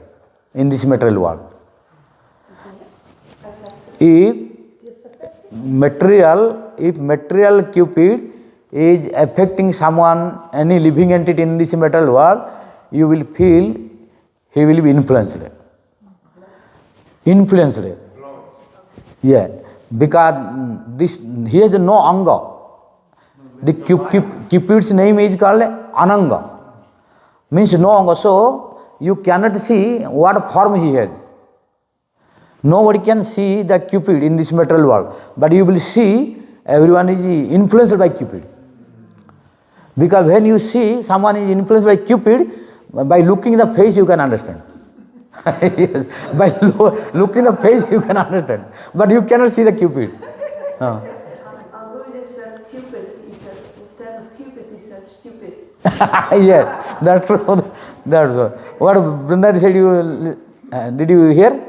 [SPEAKER 2] in this material world. If material if material Cupid is affecting someone, any living entity in this material world, you will feel he will be influenced. Influenced. Yeah, because this he has no anga. The Cupid's name is called Ananga, means no anga. So you cannot see what form he has. Nobody can see the Cupid in this material world, but you will see everyone is influenced by Cupid. Because when you see someone is influenced by Cupid, by looking the face you can understand. Yes, by looking the face you can understand, but you cannot see the Cupid.
[SPEAKER 5] Although it is Cupid, instead of Cupid, he said stupid.
[SPEAKER 2] Yes, that's true. That's what Vrindavana said. Did you hear?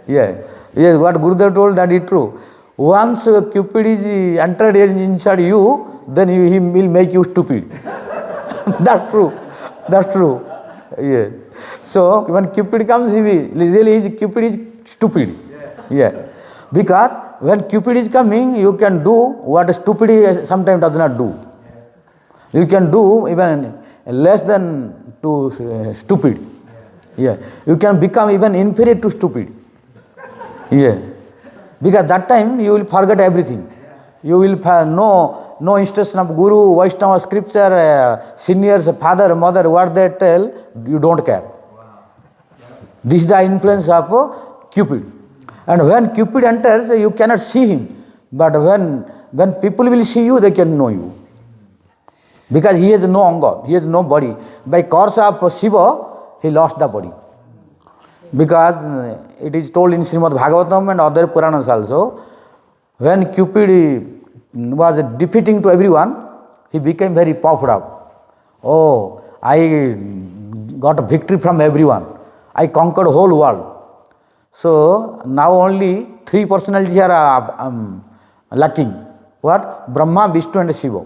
[SPEAKER 2] Yeah. Yes, what Gurudev told, that is true. Once Cupid is entered inside you, then he will make you stupid. That's true. That's true. Yeah. So when Cupid comes, Cupid is stupid. Yeah. Because when Cupid is coming, you can do what stupid sometimes does not do. You can do even less than to stupid. Yeah. You can become even inferior to stupid. Yeah. Because that time you will forget everything. You will no instruction of Guru, Vaishnava, scripture, seniors, father, mother, what they tell, you don't care. This is the influence of Cupid. And when Cupid enters, you cannot see him. But when people will see you, they can know you. Because he has no anga, he has no body. By course of Shiva, he lost the body. Because it is told in Srimad-Bhagavatam and other Puranas also, when Cupid was defeating to everyone, he became very puffed up. Oh, I got a victory from everyone. I conquered whole world. So now only 3 personalities are lacking. What? Brahma, Vishnu and Shiva.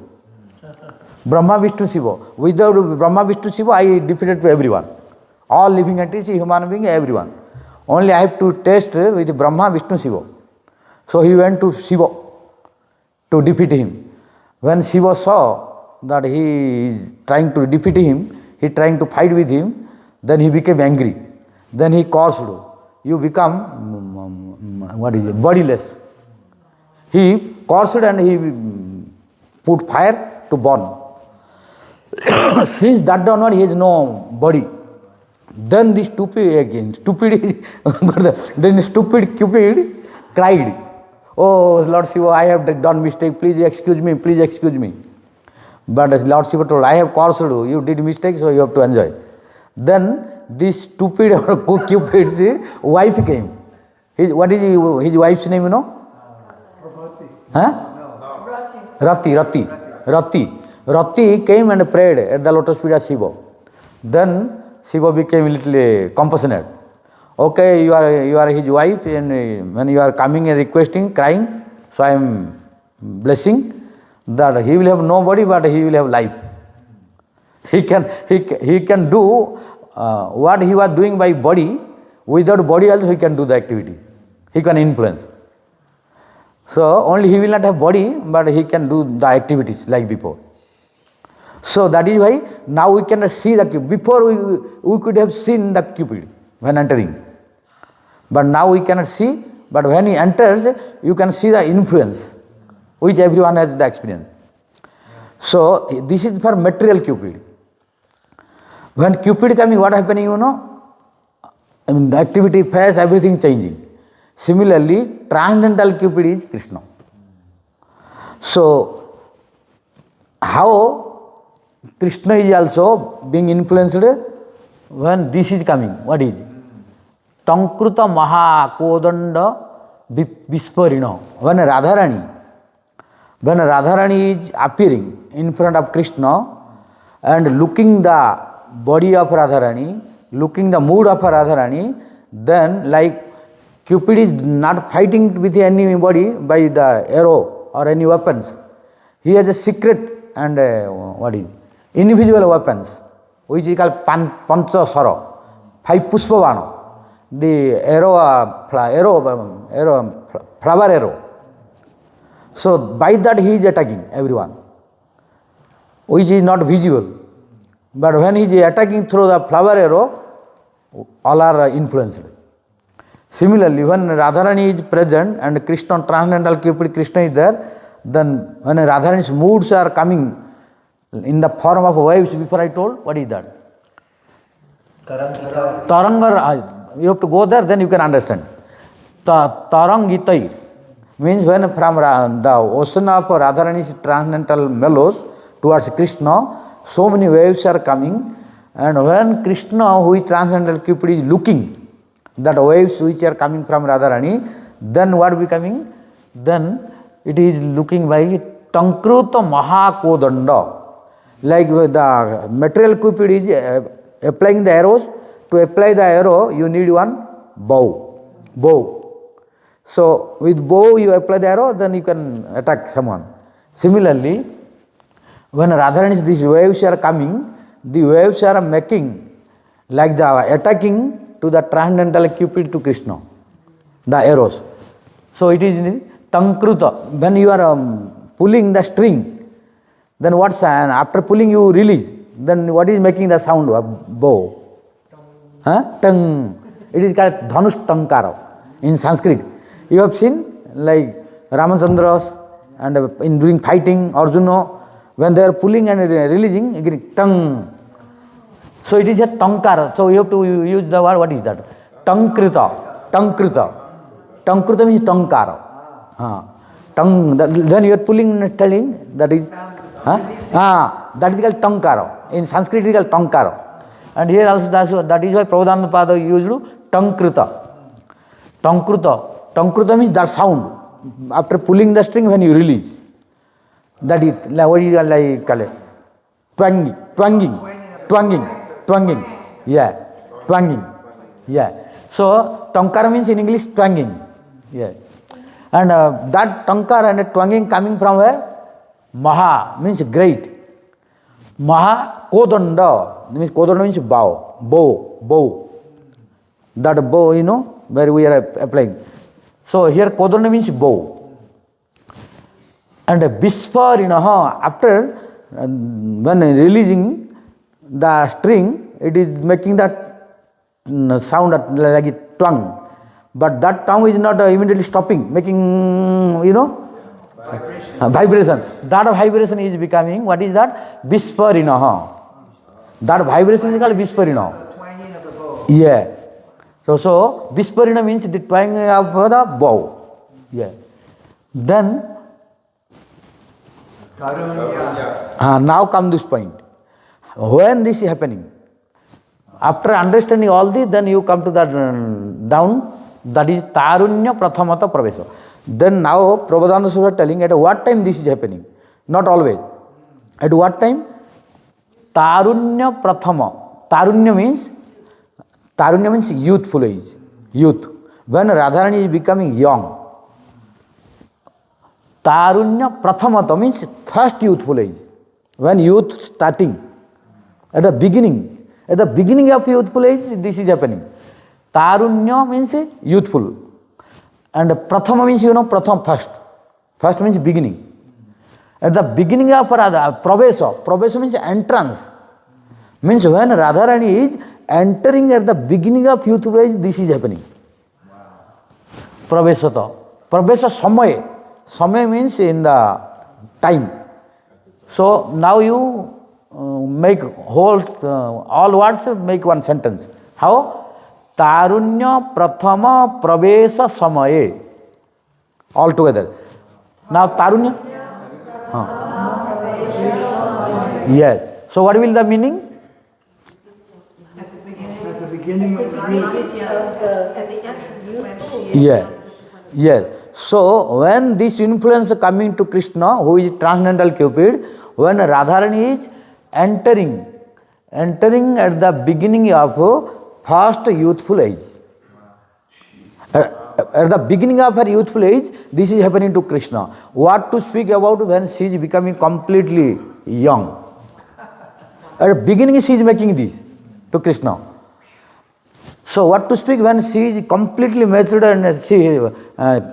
[SPEAKER 2] Brahma, Vishnu, Shiva. Without Brahma, Vishnu, Shiva, I defeated to everyone. All living entities, human being, everyone. Only I have to test with Brahma, Vishnu, Shiva. So he went to Shiva to defeat him. When Shiva saw that he is trying to defeat him, he trying to fight with him, then he became angry. Then he cursed, you become, bodiless. He cursed and he put fire to burn. Since that time on, he has no body. Then the then stupid Cupid cried, oh Lord Shiva, I have done mistake, please excuse me, please excuse me. But Lord Shiva told, I have cursed you, you did mistake, so you have to enjoy. Then this stupid Cupid's wife came. What is his wife's name, you know? Huh? Rati came and prayed at the lotus feet of Shiva. Then Shiva became a little compassionate. Okay, you are his wife, and when you are coming and requesting, crying, so I am blessing that he will have no body, but he will have life. He can do what he was doing by body. Without body also he can do the activity. He can influence. So only he will not have body, but he can do the activities like before. So that is why now we cannot see the Cupid. Before we could have seen the Cupid when entering. But now we cannot see, but when he enters, you can see the influence, which everyone has the experience. So this is for material Cupid. When Cupid coming, what happening, you know? The activity, phase, everything changing. Similarly, transcendental Cupid is Krishna. So how Krishna is also being influenced when this is coming? What is? Tankruta Maha Kodanda Visparina. When Radharani is appearing in front of Krishna and looking the body of Radharani, looking the mood of Radharani, then like Cupid is not fighting with anybody by the arrow or any weapons. He has a secret and invisible weapons, which is called Pancha Sara, 5 Pushpavana, the flower arrow. So by that he is attacking everyone, which is not visible. But when he is attacking through the flower arrow, all are influenced. Similarly, when Radharani is present and Krishna, transcendental Cupid Krishna is there, then when Radharani's moods are coming in the form of waves, before I told, what is that? Tarangar, you have to go there, then you can understand. Tarangitai means when from the ocean of Radharani's transcendental mellows towards Krishna, so many waves are coming, and when Krishna, who is transcendental Cupid, is looking that waves which are coming from Radharani, then what will be coming? Then it is looking by Tankruta Mahakodanda. Like the material Cupid is applying the arrows. To apply the arrow, you need one bow. So with bow you apply the arrow, then you can attack someone. Similarly, when Radharani, these waves are coming, the waves are making like the attacking to the transcendental Cupid to Krishna, the arrows. So it is Tankruta. When you are pulling the string, then what's after pulling you release, then what is making the sound of bow? Tang. It is called Dhanush Tankara in Sanskrit. You have seen like Ramachandra and in doing fighting, Arjuna, when they are pulling and releasing, again, tang. So it is a tankara. So you have to use the word, what is that? Tankrita. Tankrita means tankara. Then you are pulling and telling, that is, that is called tankara. In Sanskrit it is called tankara. And here also that is why Prabhupada Pada used tankrita. Tankruta means that sound. After pulling the string, when you release. That is, what is like call it? Twanging. Yeah. Twanging. Yeah. So tankara means in English twanging. Yeah. And that tankara and twanging coming from where? Maha means great. Maha Kodanda means Kodanda means bow. That bow, you know, where we are applying. So here Kodanda means bow. And Bisparinaha, after when releasing the string, it is making that sound like a tongue. But that tongue is not immediately stopping, making, you know, vibration. That vibration is becoming, what is that? Bisparinaha. That vibration is called Bisparinaha.
[SPEAKER 3] The twanging of the bow.
[SPEAKER 2] Yeah. So Bisparina means the twanging of the bow. Yeah. Then now come this point. When this is happening, after understanding all this, then you come to that down, that is Tarunya Prathamata Pravesa. Then now Prabhupada Sura telling at what time this is happening. Not always. At what time? Tarunya Prathama. Tarunya means youthful age. Youth. When Radharani is becoming young. Tarunya Prathamata means first youthful age. When youth starting. At the beginning of youthful age, this is happening. Tarunya means youthful. And Prathama means, you know, Pratham first. First means beginning. At the beginning of Radha, Pravesa means entrance. Means when Radharani is entering at the beginning of youthful age, this is happening. Pravesata. Pravesa Samaya. Samaya means in the time. So now you make whole, all words make one sentence. How? Tarunya Prathama Pravesa Samaye. All together. Now Tarunya? Yes. So what will the meaning?
[SPEAKER 3] At the beginning of the youth.
[SPEAKER 2] Yeah. Yes. So when this influence coming to Krishna, who is transcendental Cupid, when Radharani is entering at the beginning of first youthful age. At the beginning of her youthful age, this is happening to Krishna. What to speak about when she is becoming completely young? At the beginning she is making this to Krishna. So what to speak when she is completely matured and she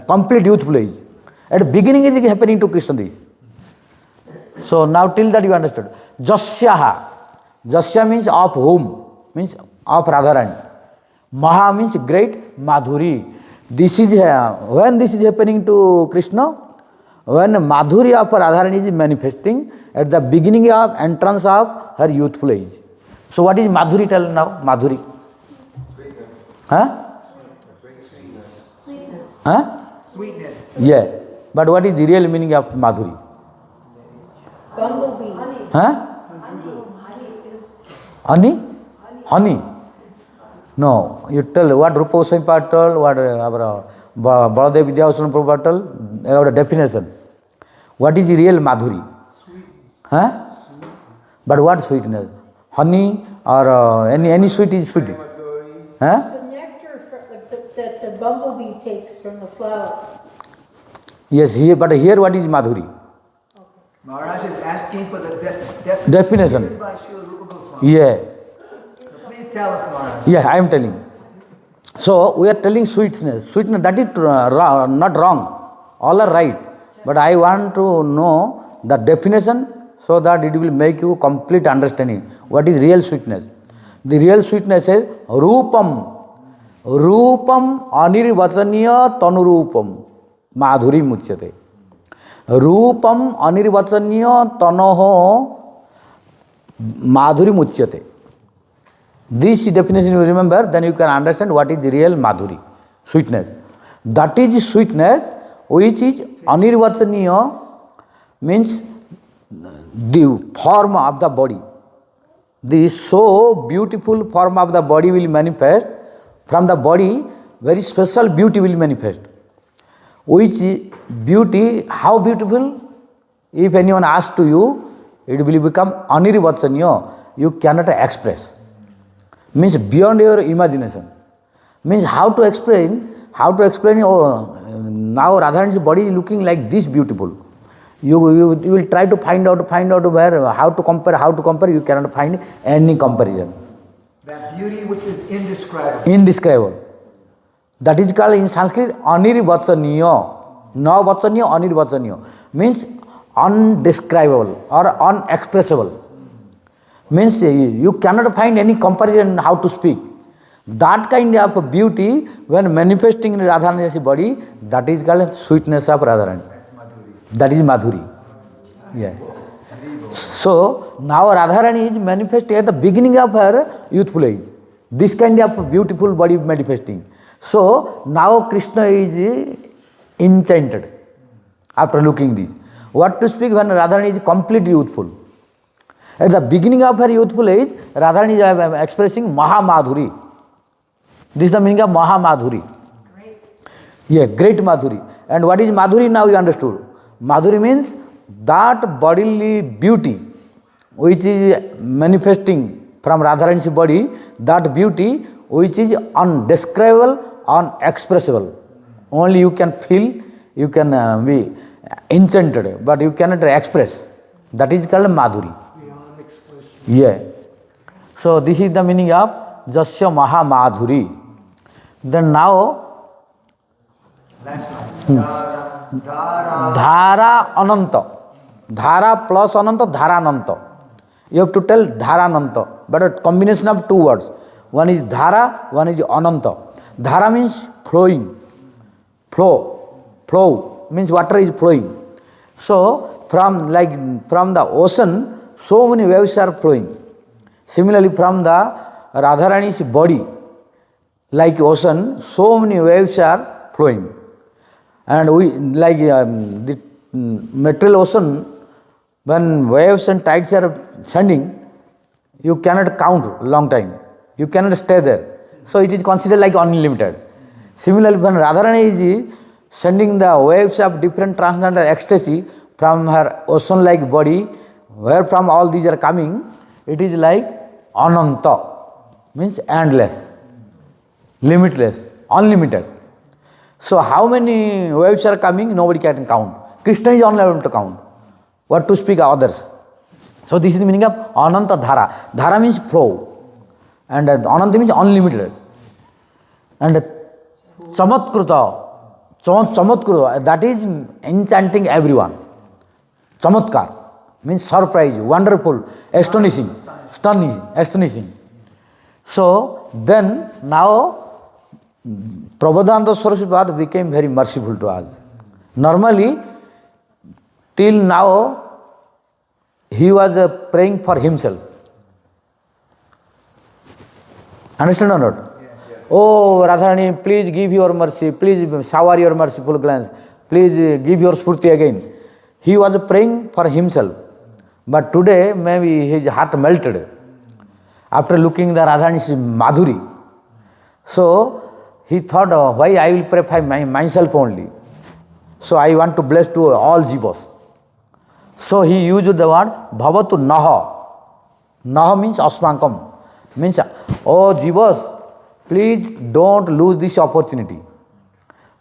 [SPEAKER 2] complete youthful age? At the beginning is happening to Krishna this. So now till that you understood. Jasyaha. Jasya means of whom, means of Radharani. Maha means great, Madhuri. This is when this is happening to Krishna, when Madhuri of Radharani is manifesting at the beginning of entrance of her youthful age. So what is Madhuri? Tell now, Madhuri. Huh? Huh?
[SPEAKER 3] Sweetness.
[SPEAKER 2] Yeah. But what is the real meaning of Madhuri?
[SPEAKER 5] Bumblebee. Honey.
[SPEAKER 2] Huh?
[SPEAKER 5] Honey.
[SPEAKER 2] Honey? Honey. No, you tell what Rupa Goswami told, what our Baladev Vidyabhushan Prabhupada told, about a definition. What is the real Madhuri? Huh? But what sweetness? Honey or any sweet is sweet. Huh?
[SPEAKER 5] The nectar that the bumblebee takes from the flower.
[SPEAKER 2] Yes, here, but here what is Madhuri?
[SPEAKER 3] Maharaj is asking for the
[SPEAKER 2] Definition.
[SPEAKER 3] given by Srila Rupa Goswami.
[SPEAKER 2] Yeah.
[SPEAKER 3] So please tell us, Maharaj.
[SPEAKER 2] Yeah, I am telling. So we are telling sweetness. Sweetness, that is not wrong. All are right. But I want to know the definition so that it will make you complete understanding. What is real sweetness? The real sweetness is Rupam. Rupam anirvachaniya tanurupam. Madhuri muchyate. Rupam anirvachaniya tanoho Madhuri muchyate. This definition you remember, then you can understand what is the real Madhuri, sweetness. That is sweetness which is anirvachaniya, means the form of the body. The so beautiful form of the body will manifest. From the body, very special beauty will manifest. Which beauty, how beautiful? If anyone asks to you, it will become anirvachaniya. You cannot express. Means beyond your imagination. Means how to explain, oh, now Radharani's body is looking like this beautiful. You will try to find out where, how to compare, you cannot find any comparison.
[SPEAKER 3] That beauty which is indescribable.
[SPEAKER 2] Indescribable. That is called in Sanskrit anirvachaniya. Navachaniya, anirvachaniya. Means undescribable or unexpressible. Means you cannot find any comparison how to speak. That kind of beauty when manifesting in Radharani's body, that is called sweetness of Radharani. That is Madhuri. Yeah. So now Radharani is manifesting at the beginning of her youthful age. This kind of beautiful body manifesting. So now Krishna is enchanted after looking this. What to speak when Radharani is completely youthful? At the beginning of her youthful age, Radharani is expressing Maha-Madhuri. This is the meaning of Maha-Madhuri. Great. Yeah, great Madhuri. And what is Madhuri now you understood? Madhuri means that bodily beauty which is manifesting from Radharani's body, that beauty which is undescribable, unexpressible. Only you can feel, you can be enchanted, but you cannot express. That is called Madhuri. Yeah. So this is the meaning of Jasya Maha Madhuri. Then now Dhara Ananta. Dhara plus Ananta, Dhara Ananta. You have to tell Dhara Ananta, but a combination of two words. One is Dhara, one is Ananta. Dhara means flowing. Flow means water is flowing. So from the ocean, so many waves are flowing. Similarly, from the Radharani's body, like ocean, so many waves are flowing. And we, like the material ocean, when waves and tides are sending, you cannot count long time. You cannot stay there. So it is considered like unlimited. Similarly, when Radharani is sending the waves of different transcendental ecstasy from her ocean-like body, where from all these are coming, it is like Ananta, means endless, limitless, unlimited. So how many waves are coming, nobody can count. Krishna is only able to count. What to speak others. So this is the meaning of Ananta Dhara. Dhara means flow. And Ananta means unlimited. And Chamatkrita. Chamatkar, that is enchanting everyone. Chamatkar means surprise, wonderful, astonishing, stunning, astonishing. So then now Prabodhananda Saraswati became very merciful to us. Normally, till now, he was praying for himself. Understand or not? Oh, Radharani, please give your mercy, please shower your merciful glance, please give your spurti again. He was praying for himself. But today, maybe his heart melted after looking the Radharani's Madhuri. So, he thought, why I will pray for myself only. So, I want to bless to all jivas. So, he used the word bhavatu naha. Naha means asmankam. Means, oh jivas, please don't lose this opportunity.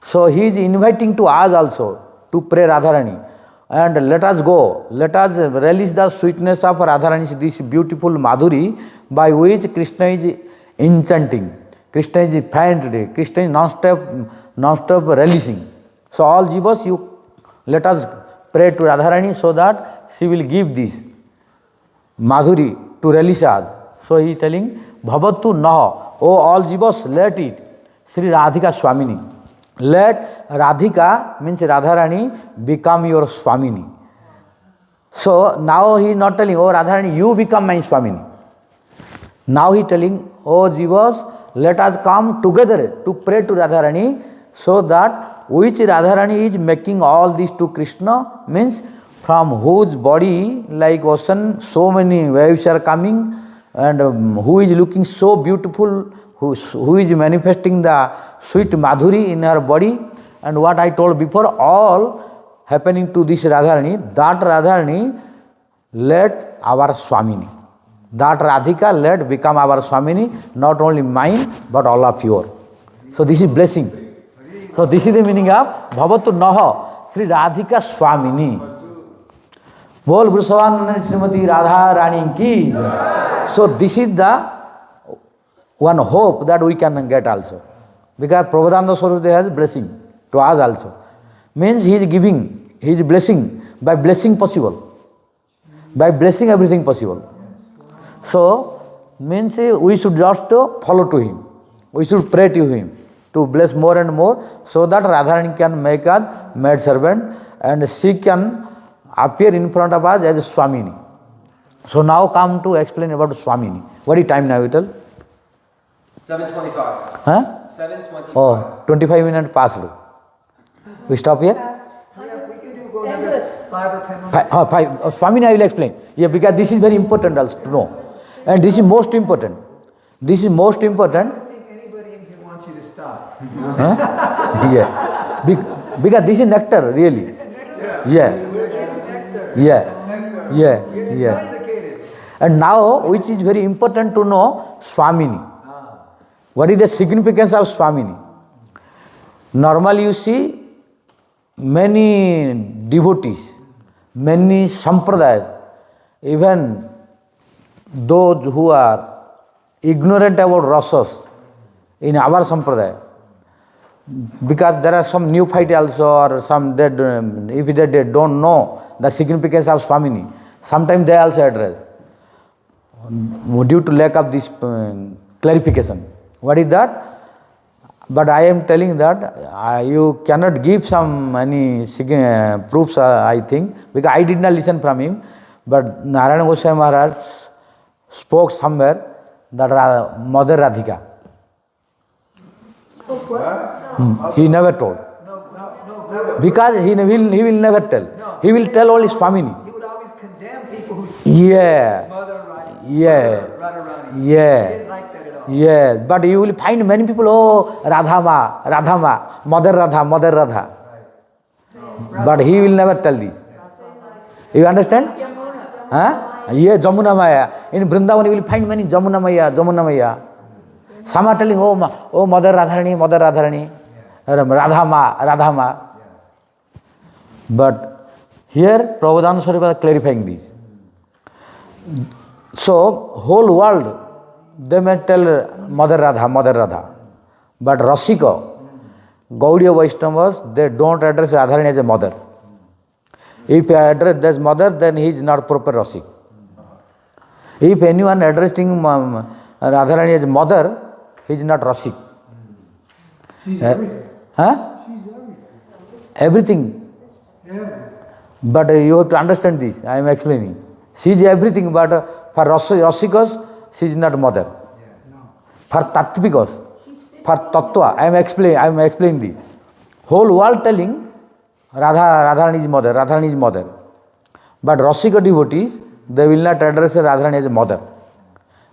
[SPEAKER 2] So, he is inviting to us also to pray Radharani. And let us go, let us release the sweetness of Radharani's this beautiful Madhuri by which Krishna is enchanting. Krishna is fainted, Krishna is non-stop releasing. So all jivas, let us pray to Radharani so that she will give this Madhuri to release us. So he is telling, Bhavatu naha, oh all jivas, let it, Sri Radhika Swamini. Let Radhika, means Radharani, become your Swamini. So now he is not telling, oh Radharani, you become my Swamini. Now he is telling, oh jivas, let us come together to pray to Radharani so that which Radharani is making all this to Krishna, means from whose body like ocean so many waves are coming and who is looking so beautiful, who is manifesting the sweet Madhuri in her body, and what I told before, all happening to this Radharani, that Radharani let our Swamini. That Radhika let become our Swamini, not only mine, but all of yours. So this is blessing. So this is the meaning of Bhavatu Naha, Sri Radhika Swamini. Bol Vrishavanandani Srimati Radha Rani ki. So this is the one hope that we can get also. Because Prabodhananda Saraswati has blessing to us also. Means he is giving, he is blessing. By blessing possible. By blessing everything possible. So, means we should just follow to him. We should pray to him to bless more and more so that Radharani can make us maid servant and she can appear in front of us as Swamini. So now come to explain about Swamini. What is time now, Vital?
[SPEAKER 7] 7:25.
[SPEAKER 2] Huh?
[SPEAKER 7] 7:25.
[SPEAKER 2] Oh, 25 minutes passed. We stop here?
[SPEAKER 3] Yeah, we can go another 5 or 10 minutes.
[SPEAKER 2] Five. Swamini, I will explain. Yeah, because this is very important also to know. And this is most important. This is most important.
[SPEAKER 3] I don't think anybody in here wants you to stop.
[SPEAKER 2] Huh? Yeah. Because this is nectar, really. Yeah. Yeah. Yeah. Yeah.
[SPEAKER 3] Intoxicated.
[SPEAKER 2] And now, which is very important to know, Swamini. What is the significance of Swamini? Normally you see many devotees, many sampradayas, even those who are ignorant about rasas in our sampradaya, because there are some neophyte also or some that if they don't know the significance of Swamini, sometimes they also address due to lack of this clarification. What is that? But I am telling that you cannot give some any proofs, I think, because I did not listen from him. But Narayana Goswami Maharaj spoke somewhere that Mother Radhika. He never told.
[SPEAKER 3] No.
[SPEAKER 2] Because he will never tell. He will tell only Swamini.
[SPEAKER 3] He would always condemn people who say
[SPEAKER 2] Yeah.
[SPEAKER 3] Mother Radha.
[SPEAKER 2] Yeah.
[SPEAKER 3] Radharani.
[SPEAKER 2] Yeah.
[SPEAKER 3] He didn't like that at all.
[SPEAKER 2] Yes, but you will find many people, oh, Radhama, Mother Radha. But he will never tell this. You understand? Huh? Yeah, Jamuna Maya. In Vrindavana you will find many Jamuna Maya. Some are telling, oh Mother Radharani, Radhama. But here Prabodhananda Saraswati was clarifying this. So, whole world, they may tell Mother Radha. But Rasika, Gaudiya Vaishnavas, they don't address Radharani as a mother. If you address as mother, then he is not proper Rasik. If anyone addressing Radharani as mother, he is not Rasik.
[SPEAKER 7] She's everything.
[SPEAKER 2] Huh?
[SPEAKER 7] She's everything.
[SPEAKER 2] Everything. But you have to understand this, I am explaining. She is everything, but for Rasikas, she is not mother. For Tattvikas, for Tattva, I am explaining this. Whole world telling Radharani is mother, Radharani is mother. But Rasika devotees, they will not address Radharani as a mother.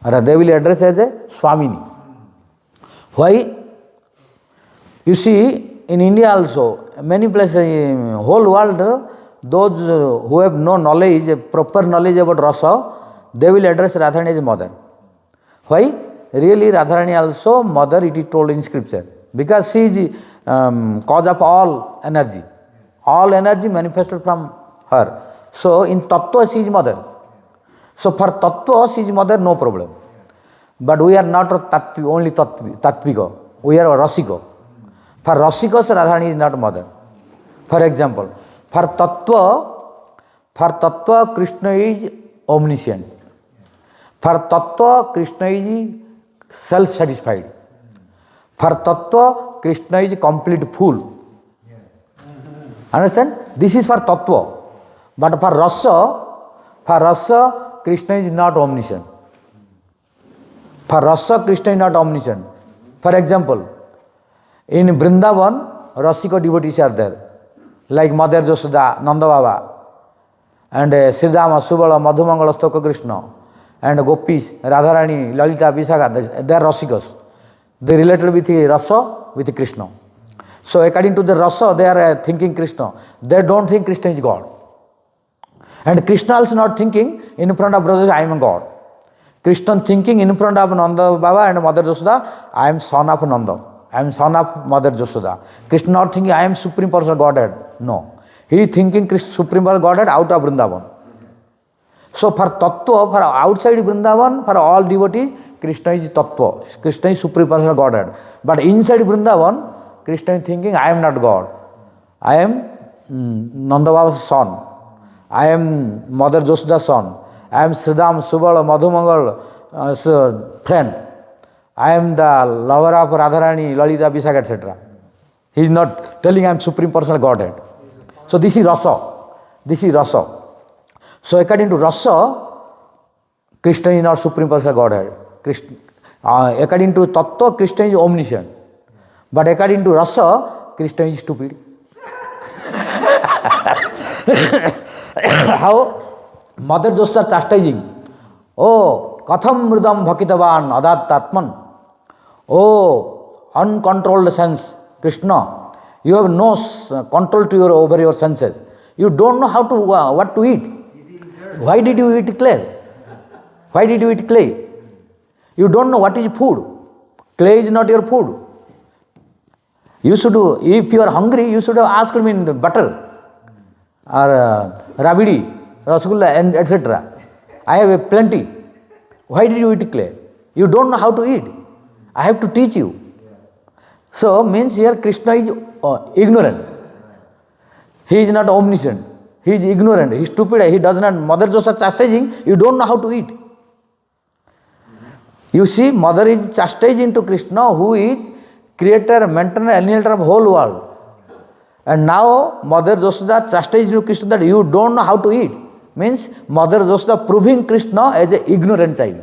[SPEAKER 2] They will address as a Swamini. Why? You see, in India also, many places, whole world, those who have no knowledge, proper knowledge about Rasa, they will address Radharani as a mother. Why? Really Radharani also mother, it is told in scripture. Because she is cause of all energy. All energy manifested from her. So in Tattva she is mother. So for Tattva she is mother, no problem. But we are not only Tattvika. We are Rasika. For Rasikas, Radharani is not mother. For example, for Tattva, Krishna is omniscient. For Tattva, Krishna is self-satisfied. For Tattva, Krishna is complete fool. Understand? This is for Tattva. But for Rasa, Krishna is not omniscient. For Rasa, Krishna is not omniscient. For example, in Vrindavana, Rasika devotees are there. Like Mother Josoda, Nanda Baba, and Sridhama, Subala, Madhumangala, Stoka Krishna, and Gopis, Radharani, Lalita, Visakha, they are Rasikas. They related with Rasa, with Krishna. So according to the Rasa, they are thinking Krishna. They don't think Krishna is God. And Krishna also not thinking in front of brothers, I am God. Krishna thinking in front of Nanda Baba and Mother Josoda, I am son of Nanda. I am son of Mother Josoda. Krishna not thinking I am Supreme Personal Godhead. No. He is thinking Supreme Personal Godhead out of Vrindavana. So for Tattva, for outside Vrindavana, for all devotees, Krishna is Tattva. Krishna is Supreme Personal Godhead. But inside Vrindavana, Krishna is thinking I am not God. I am Nanda Baba's son. I am Mother Josoda's son. I am Sridham, Subala, Madhumangal friend. I am the lover of Radharani, Lalita, Visakha, etc. He is not telling I am Supreme Personal Godhead. So this is Rasa. This is Rasa. So according to Rasa, Krishna is not Supreme Personal Godhead. According to Tattva, Krishna is omniscient. But according to Rasa, Krishna is stupid. How? Mother Josoda chastising. Oh, Katham Mridam Bhakitavan Adat Tatman. Oh, uncontrolled sense, Krishna. You have no control over your senses. You don't know how to what to eat. Why did you eat clay? Why did you eat clay? You don't know what is food. Clay is not your food. You should do, if you are hungry, you should have asked me butter or rabidi, rasgulla, and etc. I have plenty. Why did you eat clay? You don't know how to eat. I have to teach you. So means here Krishna is ignorant. He is not omniscient. He is ignorant. He is stupid. He does not. Mother Josoda chastising. You don't know how to eat. You see, mother is chastising to Krishna, who is creator, maintainer, annihilator of whole world. And now Mother Josoda chastising to Krishna that you don't know how to eat. Means Mother Josoda proving Krishna as an ignorant child,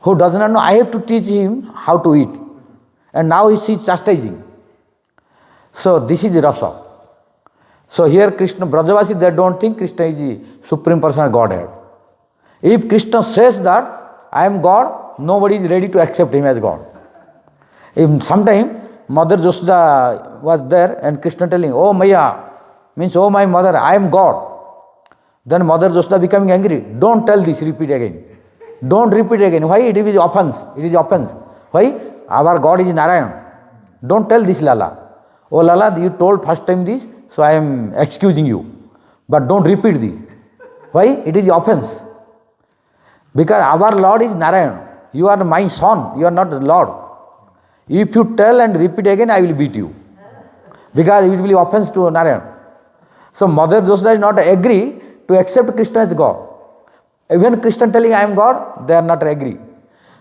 [SPEAKER 2] who does not know. I have to teach him how to eat. And now he is chastising. So this is Rasa. So here Krishna, Brajavasi, they don't think Krishna is the Supreme Personal Godhead. If Krishna says that I am God, nobody is ready to accept him as God. If sometime Mother Josoda was there and Krishna telling, oh Maya, means oh my mother, I am God. Then Mother Josoda becoming angry. Don't tell this, repeat again. Don't repeat again. Why? It is offense. It is offense. Why? Our God is Narayan. Don't tell this, Lala. Oh Lala, you told first time this, so I am excusing you. But don't repeat this. Why? It is offense. Because our Lord is Narayan. You are my son. You are not the Lord. If you tell and repeat again, I will beat you. Because it will be offense to Narayana. So Mother Josoda is not agree to accept Krishna as God. Even Krishna telling I am God, they are not agree.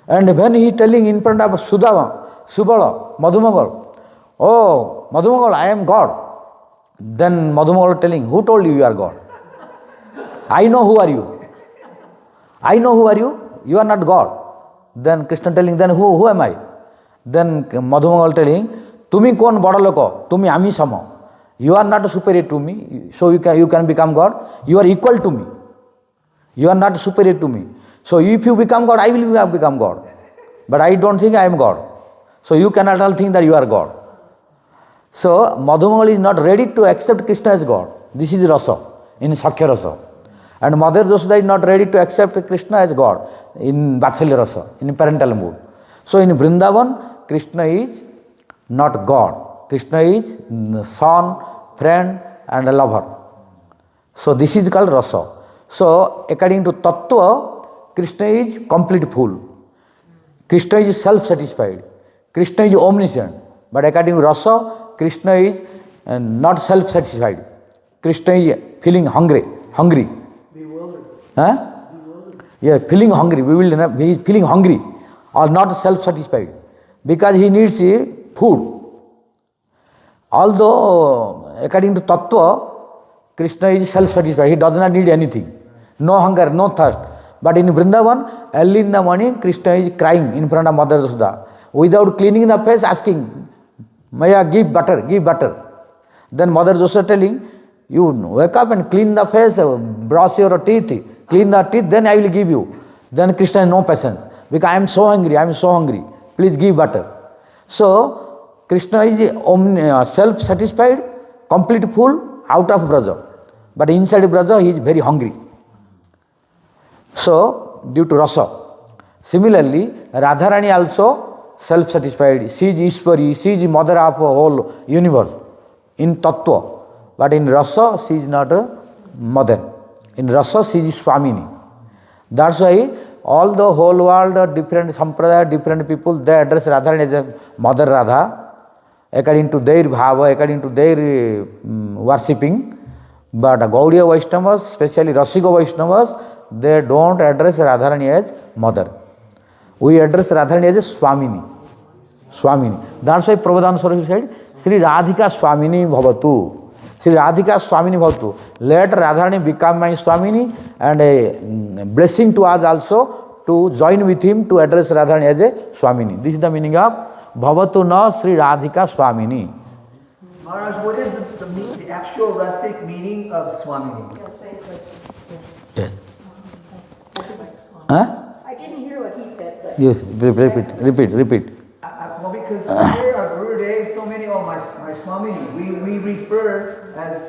[SPEAKER 2] And when he is telling in front of Sudha, Subala, Madhumangal, oh Madhumangal, I am God. Then Madhumangal telling, who told you are God? I know who are you. I know who are you. You are not God. Then Krishna telling, then who am I? Then Madhumangal telling, Tumi kon bada loko, Tumi ami sama. You are not superior to me, so you can become God. You are equal to me. You are not superior to me. So if you become God, I will become God. But I don't think I am God. So you cannot all think that you are God. So Madhumangal is not ready to accept Krishna as God. This is Rasa, in Sakhya Rasa. And Mother Josoda is not ready to accept Krishna as God in Vatsalya Rasa, in parental mood. So in Vrindavan, Krishna is not God. Krishna is son, friend and a lover. So this is called Rasa. So according to Tattva, Krishna is complete fool. Krishna is self-satisfied. Krishna is omniscient. But according to Rasa, Krishna is not self-satisfied. Krishna is feeling hungry. Huh? Yeah, feeling hungry. He is feeling hungry or not self-satisfied because he needs food. Although according to Tattva, Krishna is self-satisfied. He does not need anything. No hunger, no thirst. But in Vrindavan, early in the morning, Krishna is crying in front of Mother Josoda. Without cleaning the face, asking, Maya, give butter, give butter. Then Mother Josoda telling, you wake up and clean the face, brush your teeth, clean the teeth, then I will give you. Then Krishna has no patience. Because I am so hungry, please give butter. So, Krishna is self-satisfied, complete fool, out of Braja. But inside Braja, he is very hungry. So, due to Rasa. Similarly, Radharani also self-satisfied. She is Ishwari, she is mother of whole universe in Tattva. But in Rasa, she is not a mother. In Rasa, she is Swamini. That's why all the whole world, different sampradaya, different people, they address Radharani as a Mother Radha, according to their bhava, according to their worshipping. But Gaudiya Vaishnavas, especially Rasika Vaishnavas, they don't address Radharani as Mother. We address Radharani as a Swamini. That's why Prabhupada Saraswati said, Sri Radhika Swamini Bhavatu. Sri Radhika Swamini Bhavatu. Let Radharani become my Swamini and a blessing to us also to join with him to address Radharani as a Swamini. This is the meaning of Bhavatu na Sri Radhika Swamini.
[SPEAKER 3] Maharaj, what is the actual Rasic meaning of Swamini?
[SPEAKER 2] Yes. Huh?
[SPEAKER 8] I didn't hear what he said, but...
[SPEAKER 2] Yes, repeat.
[SPEAKER 3] Well, because here our Gurudev, so many of my Swamini, we refer as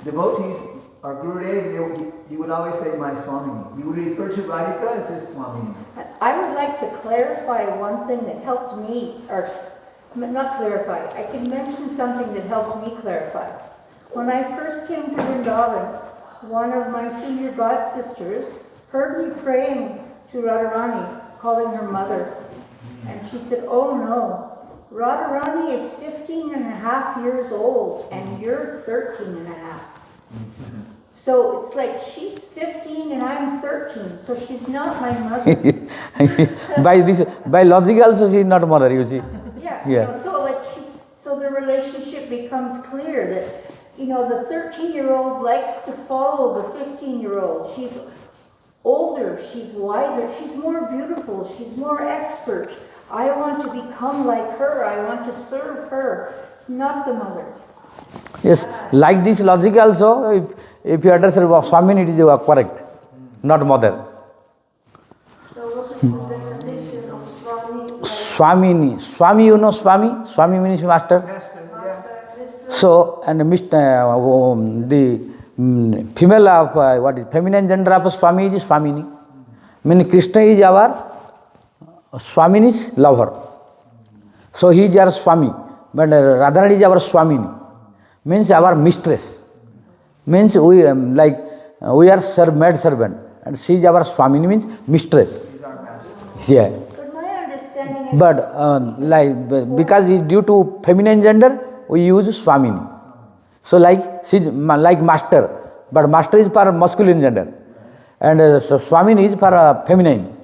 [SPEAKER 3] devotees, our Gurudev, he would always say my Swamini. You would refer to Radhika as his Swamini.
[SPEAKER 8] I would like to clarify one thing that helped me, or not clarify, I can mention something that helped me clarify. When I first came to Vrindavan, one of my senior god sisters heard me praying to Radharani, calling her mother. And she said, oh no, Radharani is 15 and a half years old and you're 13 and a half. So it's like she's 15 and I'm 13, so she's not my mother.
[SPEAKER 2] by logic also she is not mother, you see.
[SPEAKER 8] Yeah. So the relationship becomes clear that, the 13-year-old likes to follow the 15-year-old. She's older, she's wiser, she's more beautiful, she's more expert. I want to become like her, I want to serve her, not the mother.
[SPEAKER 2] Yes, like this logic also, if you address Swamini, it is correct, not mother.
[SPEAKER 5] So what is the definition of Swami?
[SPEAKER 2] Swamini. Swami, you know Swami? Swami means master.
[SPEAKER 5] Mr.
[SPEAKER 2] So, and the female of, feminine gender of Swami is Swamini. Meaning Krishna is our Swamini's lover. So he is our Swami. But Radharani is our Swamini. Means our mistress. Means we are maid servant. And she is our Swamini, means mistress.
[SPEAKER 3] He's our master.
[SPEAKER 2] Yeah.
[SPEAKER 8] But my understanding
[SPEAKER 2] But because it's due to feminine gender, we use Swamini. So she's like master, but master is for masculine gender, and so Swamini is for feminine.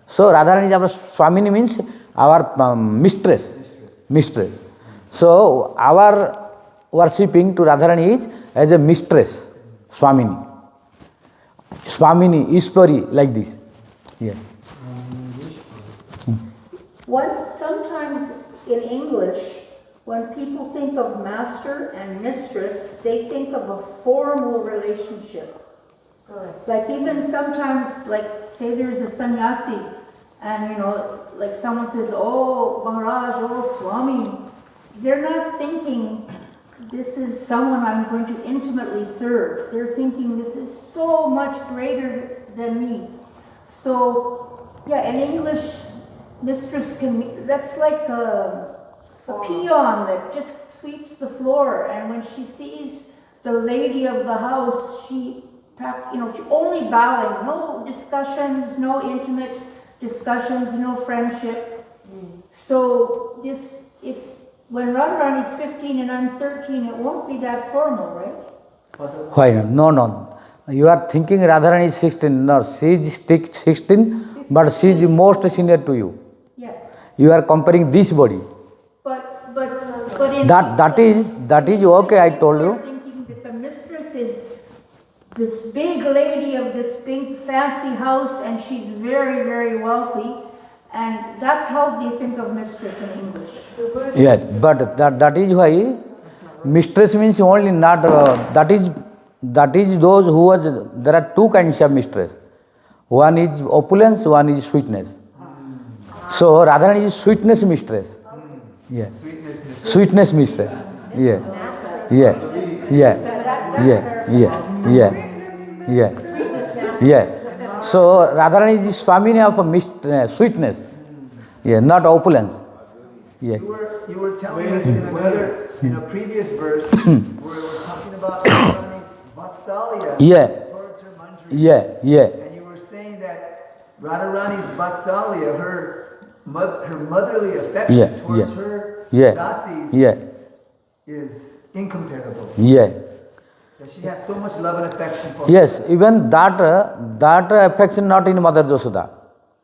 [SPEAKER 2] So Radharani is our Swamini, means our mistress. So our worshipping to Radharani is as a mistress, Swamini, Ishwari, like this. Yeah.
[SPEAKER 8] Sometimes in English, when people think of master and mistress, they think of a formal relationship. Like even sometimes, like say there's a sannyasi, and like someone says, "Oh Maharaj, oh Swami," they're not thinking this is someone I'm going to intimately serve. They're thinking this is so much greater than me. So yeah, in English, mistress that's like a peon that just sweeps the floor, and when she sees the lady of the house, she only bowing, no discussions, no intimate discussions, no friendship. So when Radharani is 15 and I'm 13, it won't be that formal, right?
[SPEAKER 2] Why not? No. You are thinking Radharani is 16. No, she is 16, but she is most senior to you.
[SPEAKER 8] Yes.
[SPEAKER 2] You are comparing this body.
[SPEAKER 8] But
[SPEAKER 2] that is okay. I told you.
[SPEAKER 8] Thinking that the mistress is this big lady of this big fancy house, and she's very, very wealthy, and that's how they think of mistress in English.
[SPEAKER 2] Yeah, but that is why mistress means only not that is those who was. There are two kinds of mistress. One is opulence, one is sweetness. So Radharani is sweetness mistress. Yeah. Sweetness mistress. Yeah. So Radharani is Swamini of sweetness. Yeah, not opulence. Yeah.
[SPEAKER 3] You were telling us in a previous verse where it was talking about Radharani's Vatsalya towards her Manjari. And you were saying that Radharani's Vatsalya, her motherly affection towards her dasis is incomparable. That she has so much love and affection for
[SPEAKER 2] her. Even that affection not in Mother Josoda.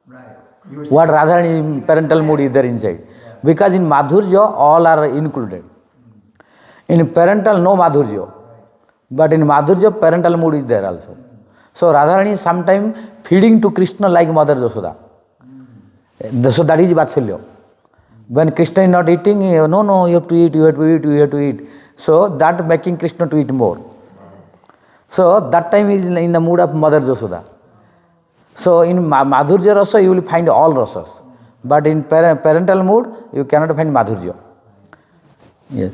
[SPEAKER 3] Right.
[SPEAKER 2] What Radharani parental mood is there inside. Because in Madhurya all are included. In parental no Madhurya. But in Madhurya parental mood is there also. So Radharani is sometimes feeding to Krishna like Mother Josoda. So that is Vatsalya. When Krishna is not eating, no, you have to eat. So that making Krishna to eat more. So that time is in the mood of Mother Josoda. So in Madhurya Rasa you will find all rasas. But in parental mood you cannot find Madhurya. Yes.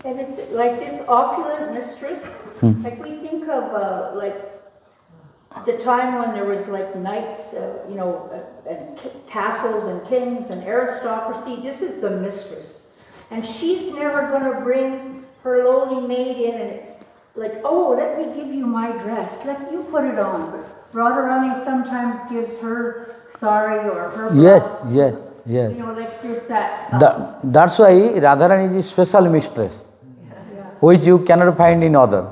[SPEAKER 8] And it's like this opulent mistress, like we think of like the time when there was like knights, and castles and kings and aristocracy. This is the mistress. And she's never going to bring her lowly maid in and like, oh, let me give you my dress, let you put it on. But Radharani sometimes gives her sari or her blouse.
[SPEAKER 2] Yes.
[SPEAKER 8] Like there's that.
[SPEAKER 2] That's why Radharani is a special mistress, which you cannot find in other.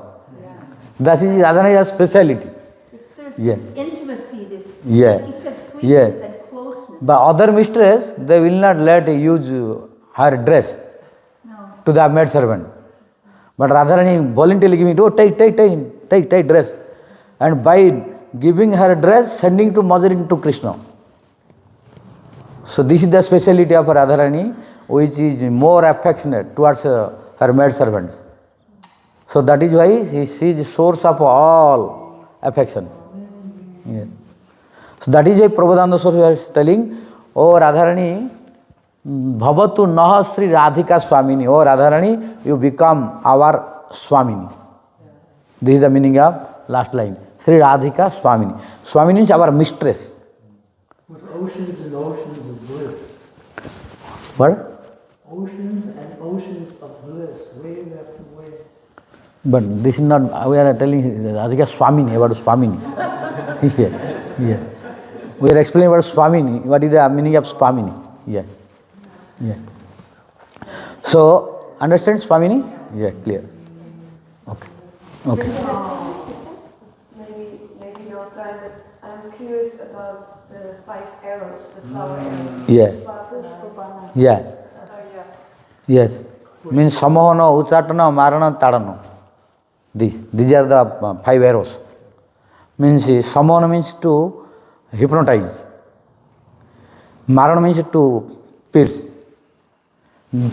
[SPEAKER 2] That is Radharani's speciality.
[SPEAKER 8] There's this intimacy, this
[SPEAKER 2] like
[SPEAKER 8] you said, sweetness and closeness.
[SPEAKER 2] But other mistress, they will not let use her dress to the maid servant. But Radharani voluntarily giving, take dress. And by giving her dress, sending to mothering to Krishna. So this is the speciality of Radharani, which is more affectionate towards her maid servants. So that is why she is the source of all affection. Yeah. So that is why Prabhupada Swami is telling, oh Radharani, Bhavatu Naha Sri Radhika Swamini. Oh Radharani, you become our Swamini. This is the meaning of last line. Sri Radhika Swamini. Swamini is our mistress.
[SPEAKER 7] With oceans and oceans of bliss.
[SPEAKER 2] What?
[SPEAKER 7] Oceans and oceans of bliss, wave after wave.
[SPEAKER 2] But this is not, we are telling Radhika Swamini, about Swamini. Yeah. We are explaining about Swamini. What is the meaning of Swamini? Yeah. Yeah. So, understand Swamini? Yeah, clear. Okay. Okay.
[SPEAKER 5] Maybe no time, but I'm curious about the 5 arrows, the flower arrows.
[SPEAKER 2] Yeah. Yeah.
[SPEAKER 5] Yeah.
[SPEAKER 2] Yes. Means samohana, uchatana, marana, tadana. These are the 5 arrows. Means samohana means to hypnotize. Marana means to pierce.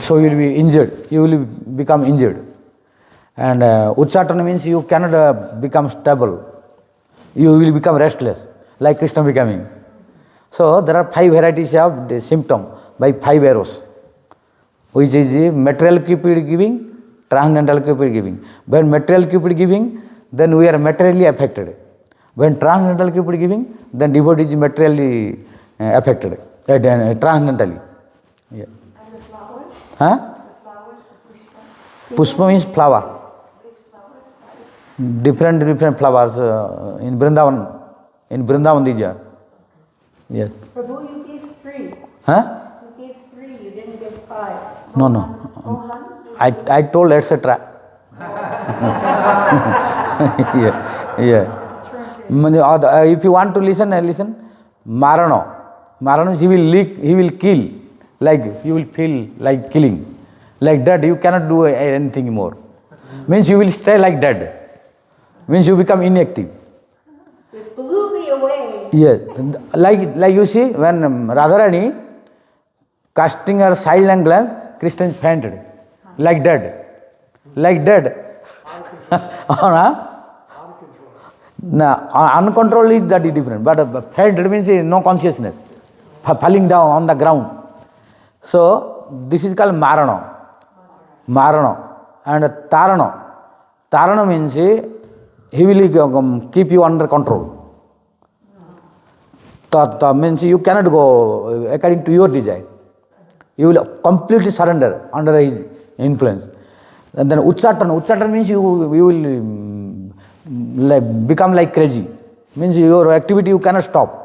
[SPEAKER 2] So you will be injured. You will become injured. And uchatana means you cannot become stable. You will become restless, like Krishna becoming. So there are 5 varieties of the symptom by 5 arrows, which is the material cupid giving, transcendental cupid giving. When material cupid giving, then we are materially affected. When transcendental cupid giving, then devotee is materially affected, transcendentally. Yeah.
[SPEAKER 5] And the flowers?
[SPEAKER 2] Huh?
[SPEAKER 5] The flowers, the pushpa.
[SPEAKER 2] Pushpa means flower.
[SPEAKER 5] Which flowers?
[SPEAKER 2] Different flowers in Vrindavana. In Vrindavana these are. Yes.
[SPEAKER 8] Prabhu, you gave 3.
[SPEAKER 2] Huh?
[SPEAKER 8] You gave 3, you didn't give 5.
[SPEAKER 2] No.
[SPEAKER 5] Mohan?
[SPEAKER 2] I told etc. Yeah. If you want to listen, listen. Marano. Marano, he will kill. Like you will feel like killing. Like dead, you cannot do anything more. Means you will stay like dead. Means you become inactive.
[SPEAKER 8] It blew me away.
[SPEAKER 2] Yes. Like you see, when Radharani casting her silent glance, Krishna is fainted. Like dead. Like dead. No, uncontrolled is that is different. But fainted means no consciousness. Falling down on the ground. So this is called marana. Marana. And tarana. Tarana means he will keep you under control. Tata means you cannot go according to your desire. You will completely surrender under his influence. And then Uchatana means you will become like crazy. Means your activity you cannot stop.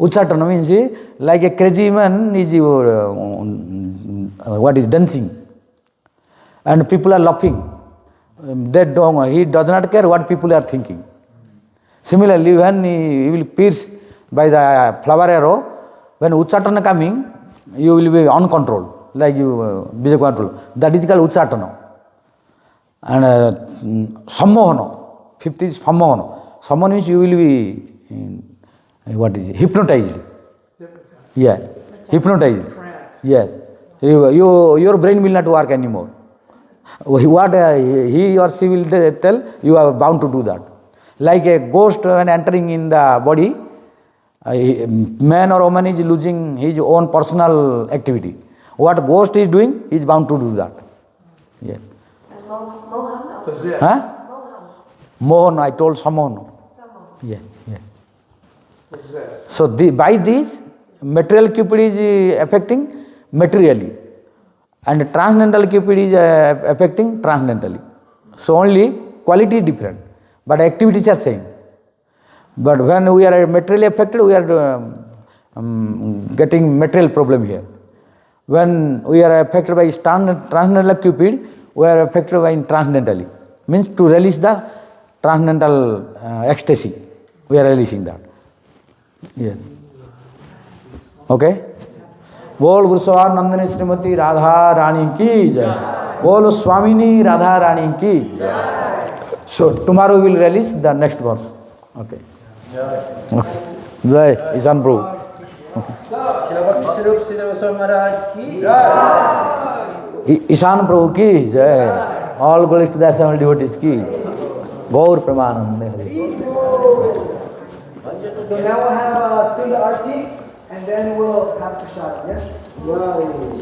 [SPEAKER 2] Uchatana means like a crazy man is dancing. And people are laughing. He does not care what people are thinking. Similarly, when he will pierce by the flower arrow, when Uchatana coming, you will be uncontrolled, like you be control. That is called Uchatana. And Sammohana, 5th is Sammohana. Sammohana means you will be hypnotized. Yeah, hypnotized. Yes. Your brain will not work anymore. What he or she will tell, you are bound to do that. Like a ghost when entering in the body, man or woman is losing his own personal activity. What ghost is doing, he is bound to do that. Yeah.
[SPEAKER 5] And Mohan?
[SPEAKER 2] Huh? Mohan, I told Samohan. Yeah. So by this, material cupid is affecting materially. And transcendental cupid is affecting transcendentally. So only quality is different, but activities are same. But when we are materially affected, we are getting material problem here. When we are affected by transcendental cupid, we are affected by transcendentally. Means to release the transcendental ecstasy. We are releasing that. Yeah. Okay? बोल वृषभा नंदनी श्रीमती राधा रानी की जय. बोल स्वामिनी Radha Rani ki jai. So tomorrow we will release the next verse. Okay. Jai. Ishan Prabhu. Ishan Prabhu ki jai. All glories to the assembled devotees ki. Gaur Pramanand.
[SPEAKER 3] So now we'll have Sudha Arti, and then we'll have Prasad, yes?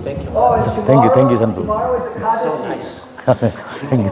[SPEAKER 3] Thank you. Oh, and tomorrow,
[SPEAKER 2] Thank you, Santu.
[SPEAKER 3] tomorrow is Ekadashi.
[SPEAKER 2] Thank you.